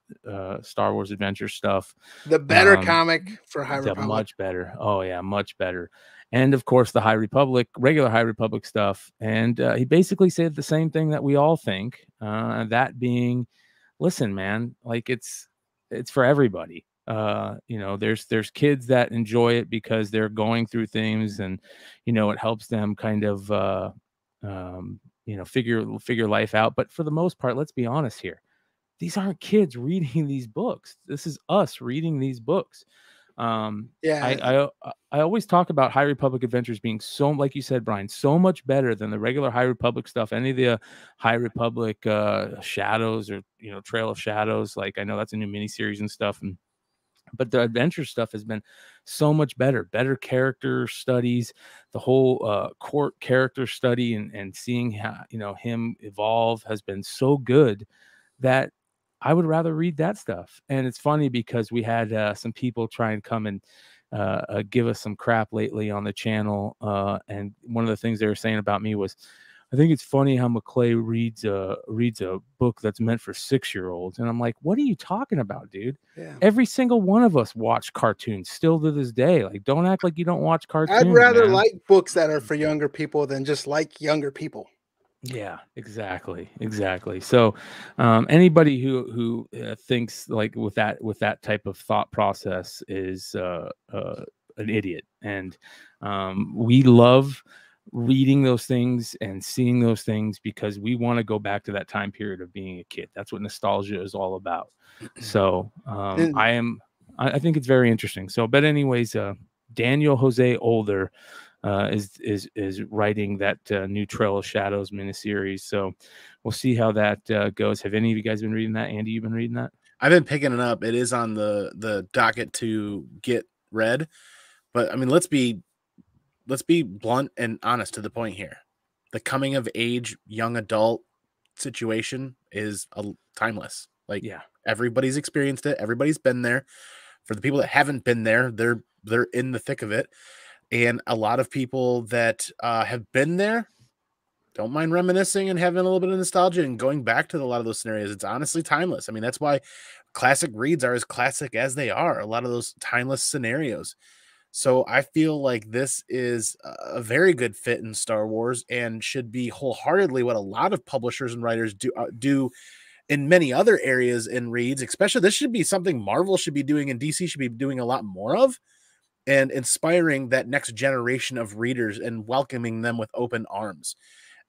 Star Wars adventure stuff, The better um, comic for High the Republic. much better. Oh yeah, much better. And of course, the High Republic, regular High Republic stuff. And he basically said the same thing that we all think, that being, listen, man, like it's for everybody. You know, there's kids that enjoy it because they're going through things, and you know, it helps them kind of you know, figure life out. But for the most part, let's be honest here, these aren't kids reading these books. This is us reading these books. Yeah. I always talk about High Republic Adventures being so, like you said, Brian, so much better than the regular High Republic stuff. Any of the High Republic Shadows, or you know, Trail of Shadows. Like, I know that's a new miniseries and stuff, but the adventure stuff has been so much better. Better character studies, the whole court character study, and seeing how, you know, him evolve has been so good that I would rather read that stuff. And it's funny because we had some people try and come and give us some crap lately on the channel. And one of the things they were saying about me was, I think it's funny how McClay reads a book that's meant for 6-year-olds. And I'm like, what are you talking about, dude? Yeah. Every single one of us watch cartoons still to this day. Like, don't act like you don't watch cartoons. I'd rather man. like books that are for younger people than just like younger people. Yeah, exactly. So anybody who thinks like with that type of thought process is an idiot. And we love reading those things and seeing those things because we want to go back to that time period of being a kid. That's what nostalgia is all about. So I think it's very interesting. So, but anyways, Daniel Jose Older is writing that new Trail of Shadows miniseries. So we'll see how that goes. Have any of you guys been reading that? Andy, you've been reading that? I've been picking it up. It is on the docket to get read, but I mean, let's be blunt and honest to the point here. The coming of age young adult situation is timeless. Like, Yeah, everybody's experienced it. Everybody's been there. For the people that haven't been there, they're in the thick of it. And a lot of people that have been there don't mind reminiscing and having a little bit of nostalgia and going back to a lot of those scenarios. It's honestly timeless. I mean, that's why classic reads are as classic as they are. A lot of those timeless scenarios. So I feel like this is a very good fit in Star Wars and should be wholeheartedly what a lot of publishers and writers do in many other areas in reads. Especially, this should be something Marvel should be doing and DC should be doing a lot more of, and inspiring that next generation of readers and welcoming them with open arms.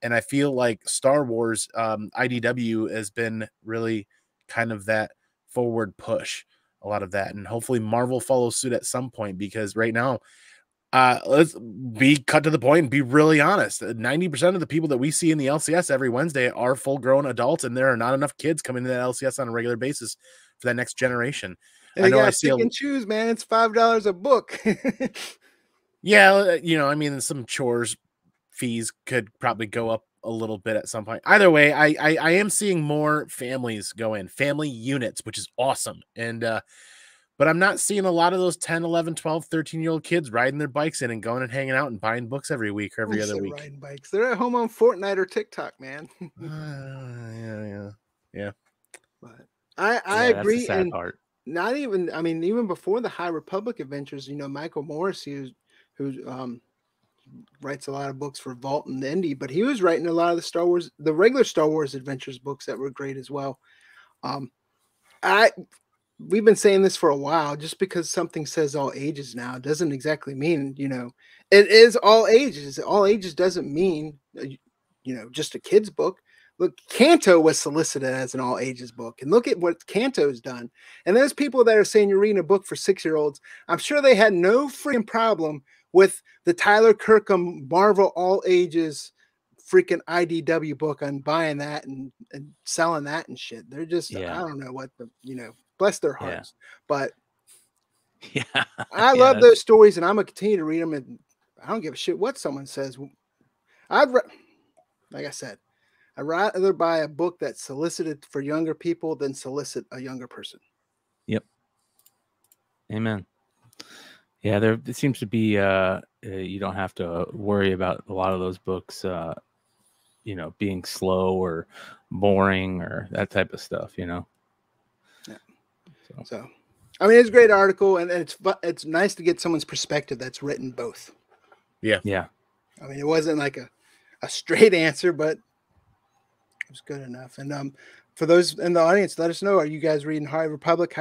And I feel like Star Wars IDW has been really kind of that forward push, a lot of that. And hopefully Marvel follows suit at some point, because right now, let's be cut to the point and be really honest. 90% of the people that we see in the LCS every Wednesday are full-grown adults, and there are not enough kids coming to that LCS on a regular basis for that next generation. And I you know I gotta see pick and choose, man. It's $5 a book. yeah, you know, I mean, some chores fees could probably go up a little bit at some point. Either way, I am seeing more families go in, family units, which is awesome. And but I'm not seeing a lot of those 10, 11, 12, 13-year-old kids riding their bikes in and going and hanging out and buying books every week or every other week. Riding bikes. They're at home on Fortnite or TikTok, man. Yeah. But I agree. That's the sad And part. not even, I mean, even before the High Republic adventures, you know, Michael Morris, who writes a lot of books for Vault and Indie, but he was writing a lot of the regular Star Wars adventures books that were great as well. We've been saying this for a while. Just because something says all ages now doesn't exactly mean, you know, it is all ages. All ages doesn't mean, you know, just a kid's book. Look, Kanto was solicited as an all ages book, and look at what Kanto's done. And those people that are saying you're reading a book for 6-year-olds, I'm sure they had no freaking problem with the Tyler Kirkham Marvel all ages freaking IDW book and buying that and selling that and shit. They're just, I don't know what you know, bless their hearts. But yeah, I love those stories, and I'm gonna continue to read them, and I don't give a shit what someone says. Like I said, I'd rather buy a book that's solicited for younger people than solicit a younger person. Yep. Amen. Yeah, it seems to be you don't have to worry about a lot of those books you know, being slow or boring or that type of stuff, you know. Yeah. So I mean, it's a great article, and it's nice to get someone's perspective that's written both. Yeah. I mean, it wasn't like a straight answer, but it was good enough. And for those in the audience, let us know: are you guys reading High Republic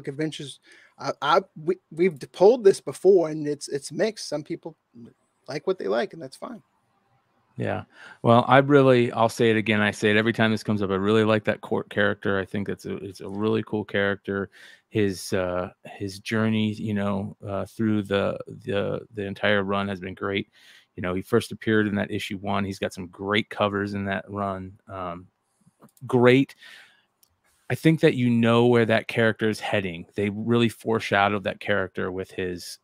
Adventures? We've polled this before, and it's mixed. Some people like what they like, and that's fine. Yeah. Well, I'll say it again. I say it every time this comes up. I really like that court character. I think it's a really cool character. His journey, you know, through the entire run has been great. You know, he first appeared in that issue 1. He's got some great covers in that run. Great. I think that you know where that character is heading. They really foreshadowed that character with his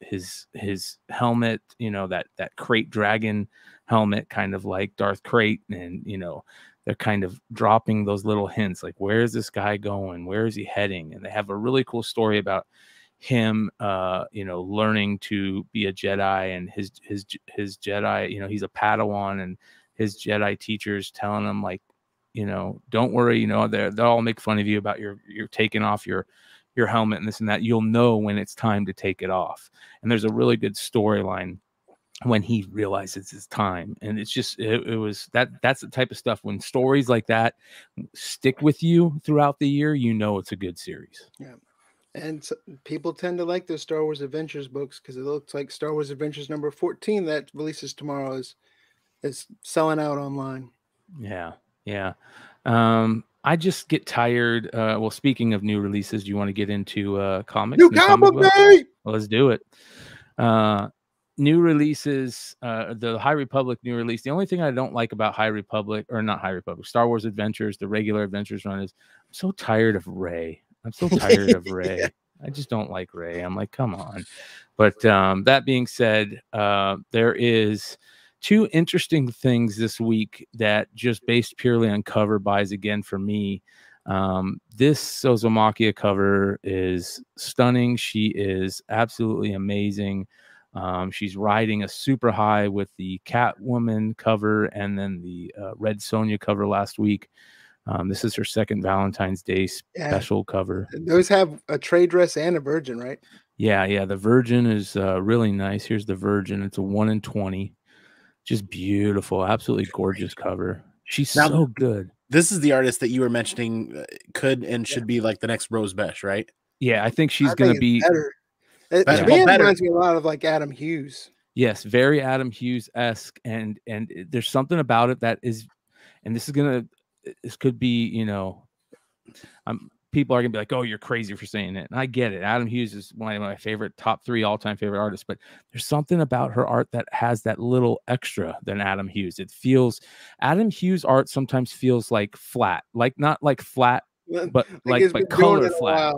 helmet, you know, that crate dragon helmet, kind of like Darth Crate, and you know, they're kind of dropping those little hints, like where is this guy going? Where is he heading? And they have a really cool story about him, you know, learning to be a Jedi, and his Jedi, you know, he's a Padawan, and his Jedi teachers telling him, like, you know, don't worry, you know, they'll all make fun of you about you're taking off your helmet and this and that. You'll know when it's time to take it off. And there's a really good storyline when he realizes it's time. And it's just, it was that's the type of stuff, when stories like that stick with you throughout the year, you know, it's a good series. Yeah. And people tend to like those Star Wars Adventures books because it looks like Star Wars Adventures number 14 that releases tomorrow is selling out online. Yeah. Yeah. I just get tired. Well, speaking of new releases, do you want to get into comics? New comic book day! Well, let's do it. New releases, the High Republic new release. The only thing I don't like about Star Wars Adventures, the regular Adventures run, is I'm so tired of Rey. I'm so tired of Rey. Yeah. I just don't like Rey. I'm like, come on. But that being said, there is 2 interesting things this week that just based purely on cover buys again for me. This Sozomakia cover is stunning. She is absolutely amazing. She's riding a super high with the Catwoman cover and then the Red Sonja cover last week. This is her second Valentine's Day special cover. Those have a trade dress and a Virgin, right? Yeah. The Virgin is really nice. Here's the Virgin. It's a 1 in 20. Just beautiful, absolutely gorgeous cover. She's so good. This is the artist that you were mentioning could and should be like the next Rose Besh, right? Yeah, I think she's going to be better. To me, it reminds me a lot of like Adam Hughes. Yes, very Adam Hughes-esque, and there's something about it that is, and this could be, you know, people are gonna be like, oh, you're crazy for saying it. And I get it. Adam Hughes is one of my top 3 all-time favorite artists, but there's something about her art that has that little extra than Adam Hughes. Adam Hughes art sometimes feels like flat, like not like flat, but like color flat.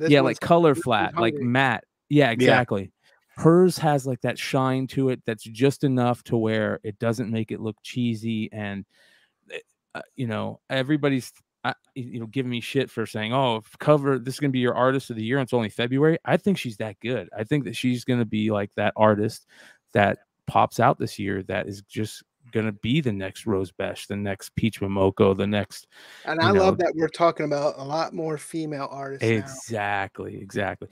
Yeah, like color flat, like matte. Yeah, exactly. Yeah. Hers has like that shine to it that's just enough to where it doesn't make it look cheesy. And you know, everybody's giving me shit for saying, oh, this is gonna be your artist of the year and it's only February. I think she's that good. I think that she's gonna be like that artist that pops out this year that is just gonna be the next Rose Besh, the next Peach Momoko, the next. And I love that we're talking about a lot more female artists exactly now. Exactly.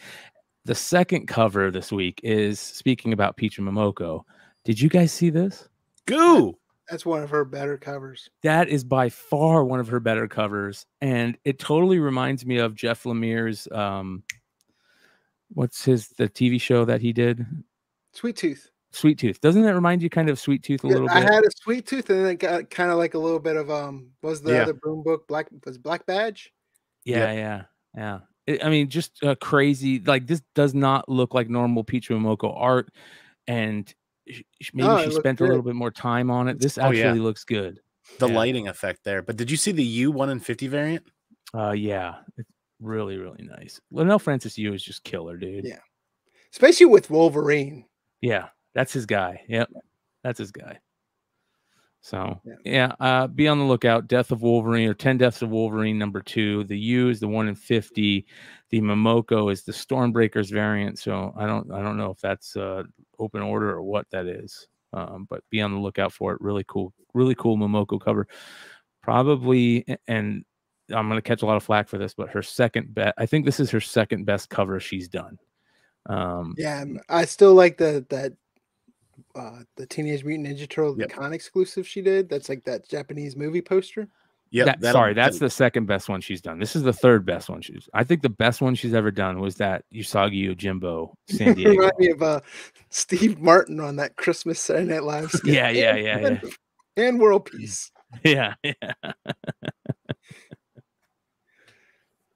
The second cover this week is, speaking about Peach and Momoko. Did you guys see this? Goo! That's one of her better covers. That is by far one of her better covers. And it totally reminds me of Jeff Lemire's, the TV show that he did? Sweet Tooth. Sweet Tooth. Doesn't that remind you kind of Sweet Tooth a little bit? I had a Sweet Tooth, and then it got kind of like a little bit of what was the other Broom book? Black Badge? Yeah. I mean, just crazy. Like, this does not look like normal Peach Momoko art, and maybe she spent a little bit more time on it. This actually looks good. The lighting effect there. But did you see the U 1 in 50 variant? Yeah, it's really, really nice. Linnell Francis Yu is just killer, dude. Yeah, especially with Wolverine. Yeah, that's his guy. Yep, that's his guy. So yeah, be on the lookout. Death of Wolverine, or 10 Deaths of Wolverine #2. The U is the 1 in 50. The Momoko is the Stormbreakers variant. So I don't know if that's open order or what that is. but be on the lookout for it. Really cool Momoko cover. Probably, and I'm going to catch a lot of flack for this, but her second best. I think this is her second best cover she's done. Yeah, I still like the Teenage Mutant Ninja Turtle the con exclusive she did. That's like that Japanese movie poster. Yeah, that's the second best one she's done. This is the third best one I think the best one she's ever done was that Usagi Yojimbo San Diego. Remind me of Steve Martin on that Christmas Saturday Night Live skit. Yeah. And World Peace. Yeah.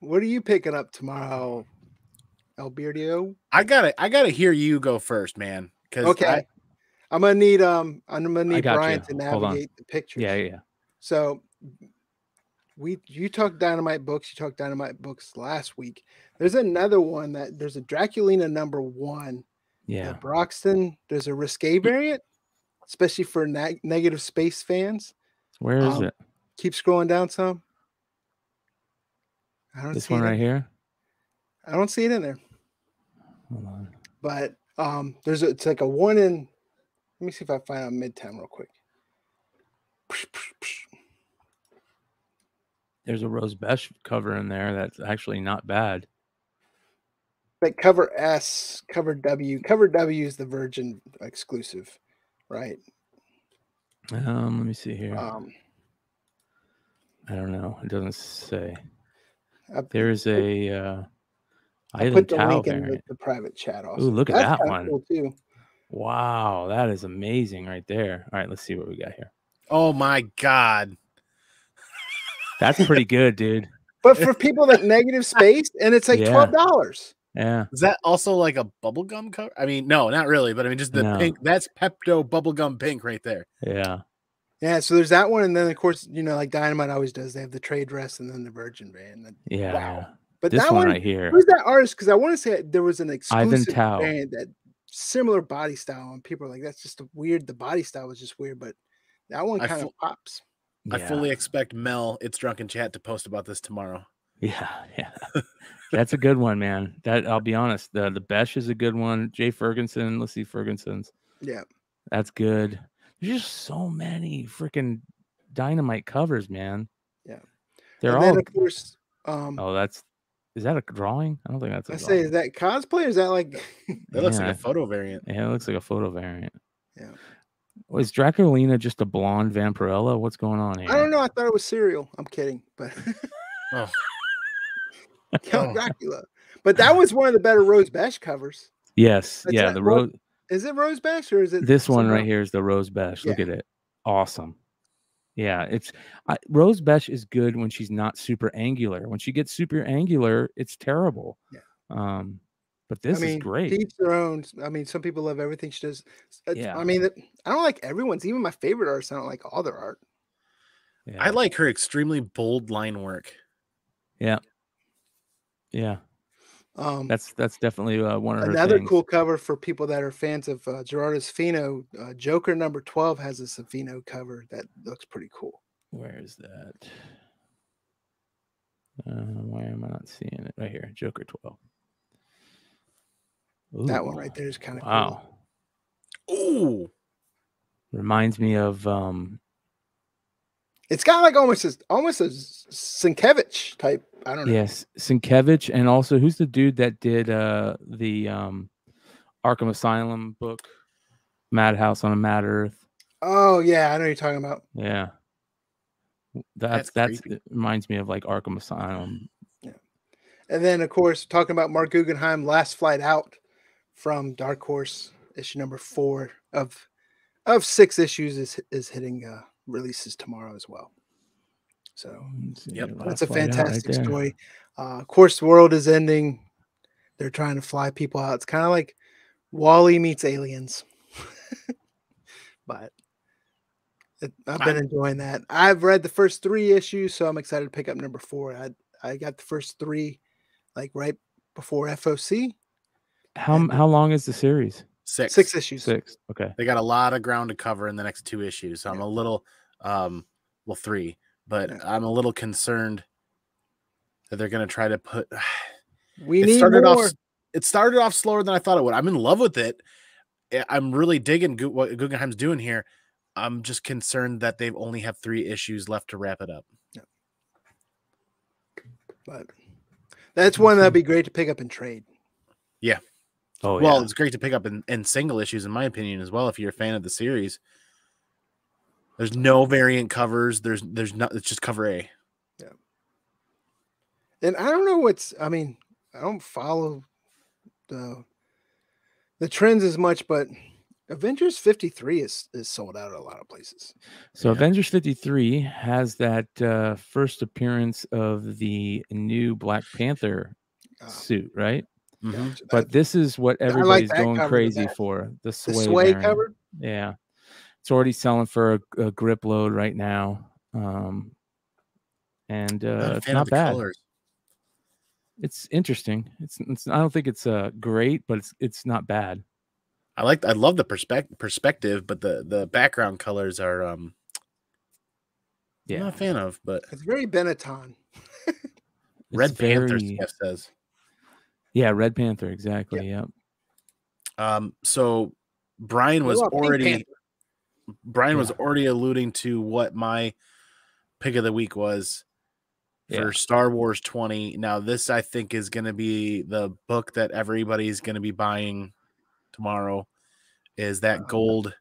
What are you picking up tomorrow, Alberto? I gotta hear you go first, man. Okay. I'm gonna need Brian to navigate the pictures. Yeah. So you talked Dynamite Books. You talked Dynamite Books last week. There's another one there's a Draculina #1. Yeah. Broxton. There's a Risque variant, especially for negative space fans. Where is it? Keep scrolling down some. I don't this see one right here. I don't see it in there. Hold on. But it's like a one in. Let me see if I find out Midtown real quick. There's a Rose Besh cover in there that's actually not bad. Like cover S, cover W. Cover W is the Virgin exclusive, right? Let me see here. I don't know. It doesn't say. There's a I put the link in the private chat also. Ooh, look at that one. Cool too. Wow, that is amazing right there. All right, let's see what we got here. Oh my God. That's pretty good, dude. But for people that negative space, and it's like $12. Yeah. Is that also like a bubblegum cover? I mean, no, not really, but I mean just the pink. That's Pepto bubblegum pink right there. Yeah. Yeah, so there's that one, and then of course, like Dynamite always does. They have the trade dress and then the Virgin band. Yeah. Wow. But this that one right here. Who's that artist? Because I want to say there was an exclusive Ivan band that similar body style, and people are like, "That's just weird." The body style was just weird, but that one kind of pops. I fully expect Mel, It's Drunken Chat, to post about this tomorrow. Yeah. That's a good one, man. That I'll be honest. The Besh is a good one. Jay Ferguson. Let's see Ferguson's. Yeah. That's good. There's just so many freaking Dynamite covers, man. Yeah. They're and all. Then of course. Is that a drawing? I don't think that's. Is that cosplay? Or is that like? That looks like a photo variant. Yeah, it looks like a photo variant. Yeah. Was Draculina just a blonde Vampirella? What's going on here? I don't know. I thought it was cereal. I'm kidding, but Count Dracula. But that was one of the better Rose Besh covers. Yes. The Rose. Is it Rose Besh or is it this one right here? Is the Rose Besh? Look at it. Awesome. Yeah, Rose Besh is good when she's not super angular. When she gets super angular, it's terrible. Yeah. But this is great. Each their own. I mean, some people love everything she does. Yeah. I mean, I don't like everyone's. Even my favorite artists, I don't like all their art. Yeah. I like her extremely bold line work. Yeah. That's definitely one of her another things. Cool cover for people that are fans of Gerardo Safino. Joker #12 has a Safino cover that looks pretty cool. Where is that? Why am I not seeing it? Right here, Joker 12. Ooh, that one right there is kind of cool. Ooh, reminds me of it's got like almost a Sienkiewicz type. I don't know. Yes, Sienkiewicz, and also who's the dude that did the Arkham Asylum book, Madhouse on a Mad Earth? Oh yeah, I know what you're talking about. Yeah, that's it reminds me of like Arkham Asylum. Yeah, and then of course talking about Mark Guggenheim, Last Flight Out from Dark Horse, issue #4 of 6 issues is hitting releases tomorrow as well. So that's a fantastic story. Of course, the world is ending. They're trying to fly people out. It's kind of like Wall-E meets Aliens. But I've been enjoying that. I've read the first 3 issues, so I'm excited to pick up #4. I got the first 3 like right before FOC. How long is the series? 6 issues. 6. Okay. They got a lot of ground to cover in the next 2 issues. So I'm a little 3, but I'm a little concerned that they're going to try to put it started off slower than I thought it would. I'm in love with it. I'm really digging what Guggenheim's doing here. I'm just concerned that they've only have 3 issues left to wrap it up. Yeah. But that's one that'd be great to pick up and trade. Yeah. Oh, well, yeah. it's great to pick up in single issues, in my opinion, as well. If you're a fan of the series, there's no variant covers. There's not. It's just cover A. Yeah. And I don't know I mean, I don't follow the trends as much, but Avengers 53 is sold out at a lot of places. So Avengers 53 has that first appearance of the new Black Panther suit, right? Mm-hmm. But this is what everybody's going crazy the for. The sway variant. cover. Yeah. It's already selling for a grip load right now. And it's not bad. Colors. It's interesting. It's I don't think it's great, but it's not bad. I love the perspective, but the background colors are I'm not a fan of, but it's very Benetton. Red Panther, Steph says. Yeah, Red Panther, exactly. Yep. So Brian was already alluding to what my pick of the week was for Star Wars 20. Now, this I think is going to be the book that everybody's going to be buying tomorrow. Is that gold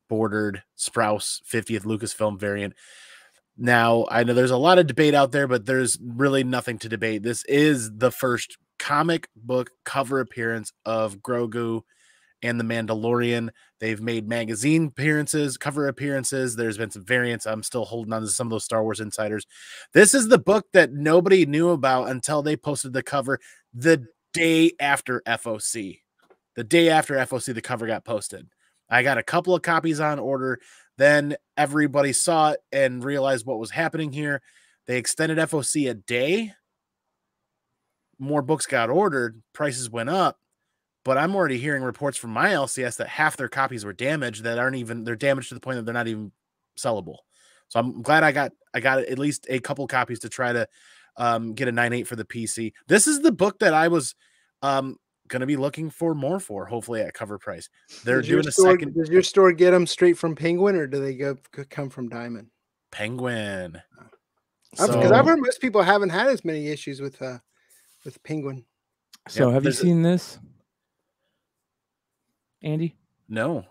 bordered Sprouse 50th Lucasfilm variant. Now, I know there's a lot of debate out there, but there's really nothing to debate. This is the first comic book cover appearance of Grogu and the Mandalorian. They've made magazine appearances, cover appearances. There's been some variants. I'm still holding on to some of those Star Wars insiders. This is the book that nobody knew about until they posted the cover the day after FOC. The day after FOC, the cover got posted. I got a couple of copies on order. Then everybody saw it and realized what was happening here. They extended FOC a day. More books got ordered. Prices went up. But I'm already hearing reports from my LCS that half their copies were damaged they're damaged to the point that they're not even sellable. So I'm glad I got at least a couple copies to try to get a 9.8 for the PC. This is the book that I was going to be looking for more for, hopefully at cover price. They're doing a second. Does your store get them straight from Penguin, or do they come from Diamond? Penguin. Because I've heard most people haven't had as many issues with Penguin. So have you seen this, Andy? No.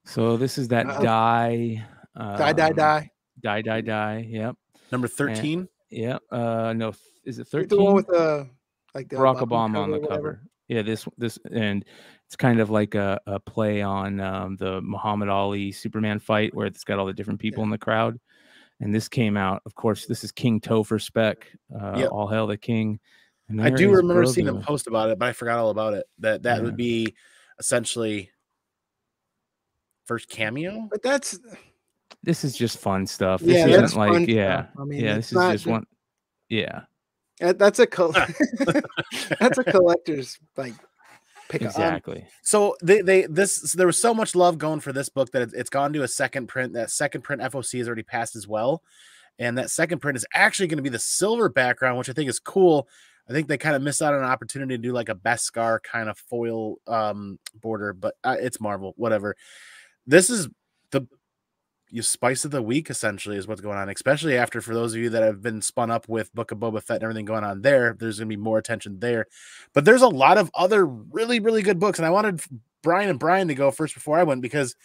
So this is that die. Yep. Number 13. Yep. No, is it 13? The one with the Barack Obama on the cover. Yeah, this and it's kind of like a play on the Muhammad Ali Superman fight where it's got all the different people in the crowd. And this came out, of course, this is King Topher spec. All hail the king. And I do remember seeing him post about it, but I forgot all about it. That would be essentially first cameo. But this is just fun stuff. This isn't like I mean, this is just one. Yeah. That's a that's a collector's pick exactly. So there was so much love going for this book that it's gone to a second print. That second print FOC has already passed as well, and that second print is actually going to be the silver background, which I think is cool. I think they kind of missed out on an opportunity to do like a Beskar kind of foil border, but it's Marvel, whatever. This is the spice of the week, essentially, is what's going on, especially after, for those of you that have been spun up with Book of Boba Fett and everything going on there's going to be more attention there. But there's a lot of other really, really good books, and I wanted Brian to go first before I went, because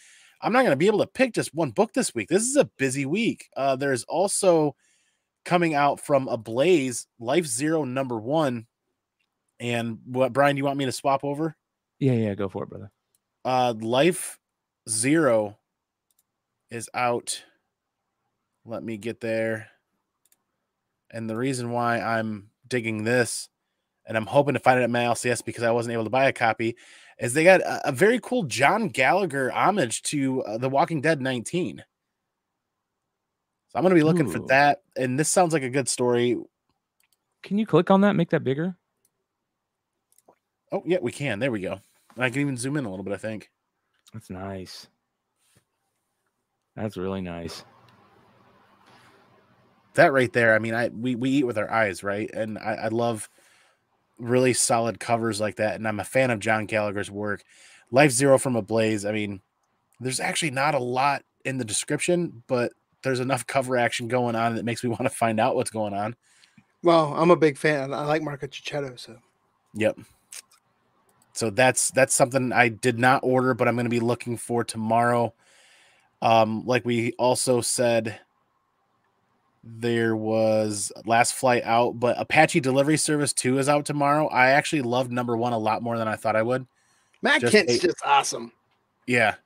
I'm not going to be able to pick just one book this week. This is a busy week. There's also coming out from Ablaze, Life Zero #1. And what, Brian, you want me to swap over? Yeah, go for it, brother. Life Zero is out. Let me get there. And the reason why I'm digging this, and I'm hoping to find it at my LCS because I wasn't able to buy a copy, is they got a very cool John Gallagher homage to The Walking Dead 19. So I'm going to be looking for that. And this sounds like a good story. Can you click on that, make that bigger? Oh, yeah, we can. There we go. And I can even zoom in a little bit, I think. That's nice. That's really nice. That right there. I mean, we eat with our eyes, right? And I love really solid covers like that, and I'm a fan of John Gallagher's work. Life Zero from a Blaze. I mean, there's actually not a lot in the description, but there's enough cover action going on that makes me want to find out what's going on. Well, I'm a big fan. I like Marco Cicchetto, so. Yep. So that's something I did not order, but I'm going to be looking for tomorrow. Like we also said, there was Last Flight Out, but Apache Delivery Service 2 is out tomorrow. I actually loved number 1 a lot more than I thought I would. Matt Kent's just awesome. Yeah.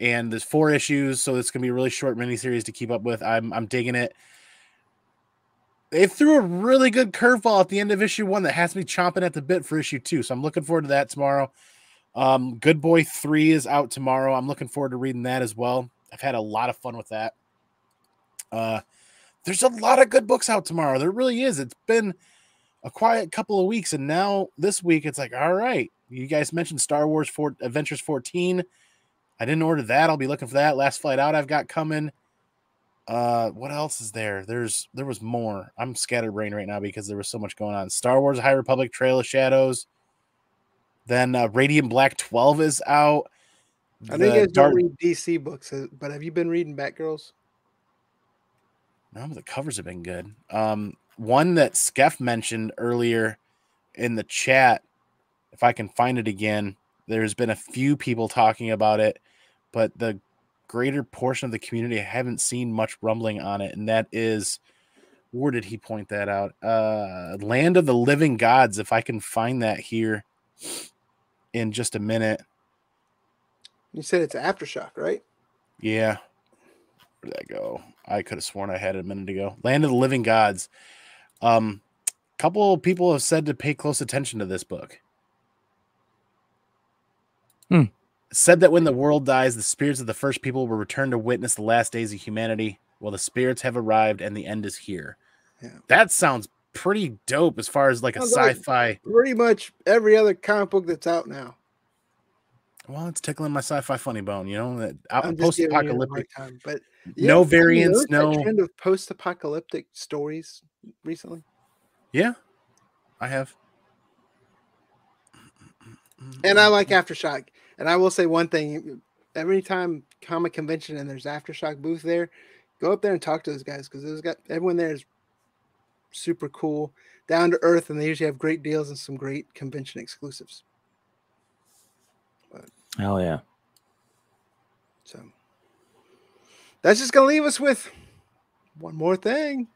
And there's 4 issues, so it's going to be a really short miniseries to keep up with. I'm digging it. They threw a really good curveball at the end of issue 1 that has me chomping at the bit for issue 2, so I'm looking forward to that tomorrow. Good Boy 3 is out tomorrow. I'm looking forward to reading that as well. I've had a lot of fun with that. There's a lot of good books out tomorrow. There really is. It's been a quiet couple of weeks, and now this week it's like, all right, you guys mentioned Star Wars Adventures 14. I didn't order that. I'll be looking for that. Last Flight Out I've got coming. What else is there? There was more. I'm scatterbrained right now because there was so much going on. Star Wars High Republic Trail of Shadows. Then Radiant Black 12 is out. I know you guys don't read DC books, but have you been reading Batgirls? No, the covers have been good. One that Skeff mentioned earlier in the chat, if I can find it again, there's been a few people talking about it, but the greater portion of the community, I haven't seen much rumbling on it, and that is, where did he point that out? Land of the Living Gods, if I can find that here in just a minute. You said it's Aftershock, right? Yeah. Where did that go? I could have sworn I had it a minute ago. Land of the Living Gods. Couple of people have said to pay close attention to this book. Said that when the world dies, the spirits of the first people will return to witness the last days of humanity. Well, the spirits have arrived and the end is here. Yeah. That sounds pretty dope as far as like a sci-fi. Like pretty much every other comic book that's out now. Well, it's tickling my sci-fi funny bone, you know, that I'm post-apocalyptic time, but no variants, no trend of post-apocalyptic stories recently. Yeah, I have. And I like Aftershock. And I will say one thing: every time comic convention and there's Aftershock booth there, go up there and talk to those guys because everyone there is super cool, down to earth, and they usually have great deals and some great convention exclusives. But, hell yeah! So that's just gonna leave us with one more thing.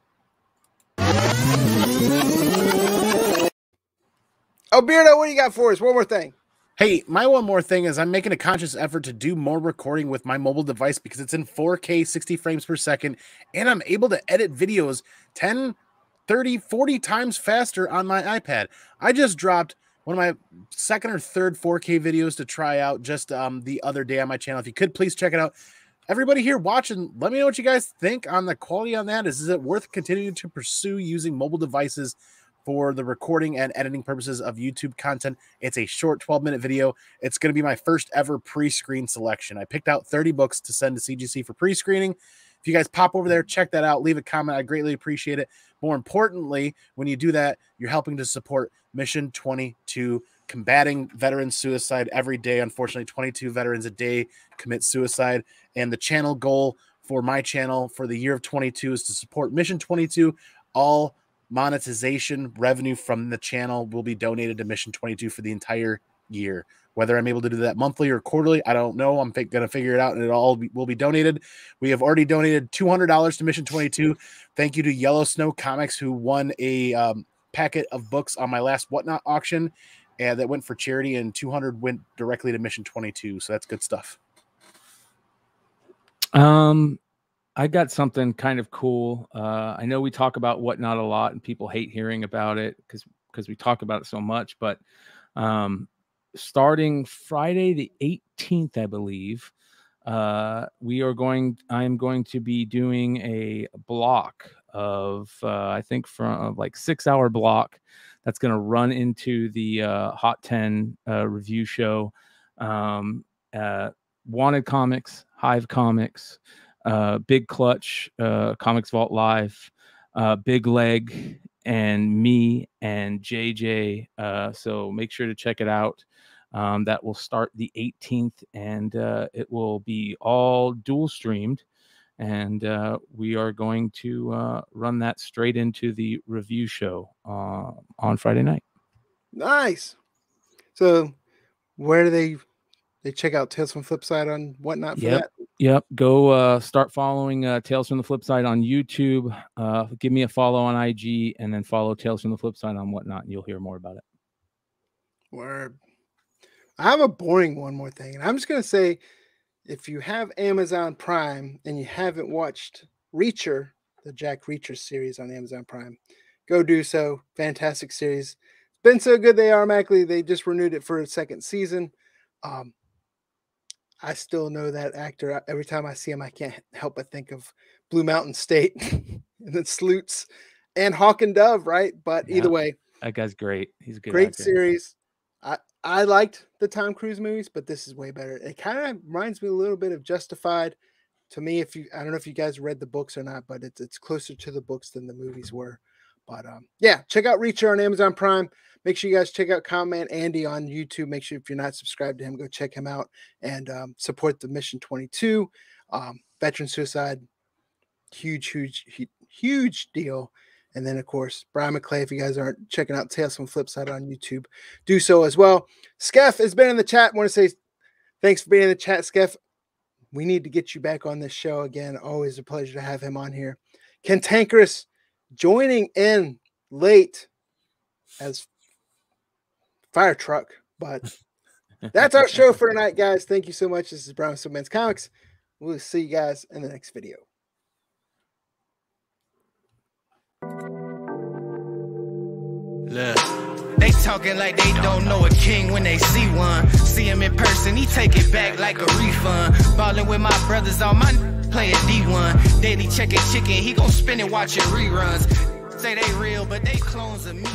Oh, Beardo, what do you got for us? One more thing. Hey, my one more thing is I'm making a conscious effort to do more recording with my mobile device because it's in 4K, 60 frames per second, and I'm able to edit videos 10, 30, 40 times faster on my iPad. I just dropped one of my second or third 4K videos to try out just the other day on my channel. If you could, please check it out. Everybody here watching, let me know what you guys think on the quality on that. Is it worth continuing to pursue using mobile devices for the recording and editing purposes of YouTube content? It's a short 12-minute video. It's going to be my first ever pre-screen selection. I picked out 30 books to send to CGC for pre-screening. If you guys pop over there, check that out, leave a comment. I greatly appreciate it. More importantly, when you do that, you're helping to support Mission 22, combating veteran suicide every day. Unfortunately, 22 veterans a day commit suicide. And the channel goal for my channel for the year of 22 is to support Mission 22. All monetization revenue from the channel will be donated to Mission 22 for the entire year. Whether I'm able to do that monthly or quarterly, I don't know. I'm going to figure it out, and it all will be donated. We have already donated $200 to Mission 22. Thank you to Yellow Snow Comics, who won a packet of books on my last Whatnot auction, and that went for charity, and 200 went directly to Mission 22. So that's good stuff. I got something kind of cool. I know we talk about Whatnot a lot and people hate hearing about it because we talk about it so much, but starting Friday the 18th, I believe, I am going to be doing a block of, I think from like 6-hour block that's going to run into the Hot 10 review show. Wanted Comics, Hive Comics, Big Clutch, Comics Vault Live, Big Leg, and me and JJ. So make sure to check it out. That will start the 18th, and it will be all dual streamed. And we are going to run that straight into the review show on Friday night. Nice. So where do they check out Tales from Flipside on whatnot for that? Yep. Go start following Tales from the Flipside on YouTube. Give me a follow on IG, and then follow Tales from the Flipside on whatnot, and you'll hear more about it. Word. I have a boring one more thing, and I'm just going to say, if you have Amazon Prime and you haven't watched Reacher, the Jack Reacher series on Amazon Prime, go do so. Fantastic series. It's been so good they just renewed it for a second season. I still know that actor. Every time I see him, I can't help but think of Blue Mountain State and then Sleuths and Hawk and Dove, right? But either way, that guy's great. He's a good great actor. series. I liked the Tom Cruise movies, but this is way better. It kind of reminds me a little bit of Justified. To me, I don't know if you guys read the books or not, but it's closer to the books than the movies were. But yeah, check out Reacher on Amazon Prime. Make sure you guys check out Comment Andy on YouTube. Make sure if you're not subscribed to him, go check him out and support the Mission 22. Veteran suicide, huge deal. And then, of course, Brian McClay, if you guys aren't checking out Tales from Flipside on YouTube, do so as well. Skeff has been in the chat. I want to say thanks for being in the chat, Skeff. We need to get you back on this show again. Always a pleasure to have him on here. Cantankerous joining in late as fire truck, but that's our show for tonight, guys. Thank you so much. This is Brian with Men's Comics. We'll see you guys in the next video. Look, they talking like they don't know a king when they see one. See him in person, he take it back like a refund. Ballin' with my brothers on my playing D1. Daily checking chicken, he gon' spin it watching reruns. Say they real, but they clones of me.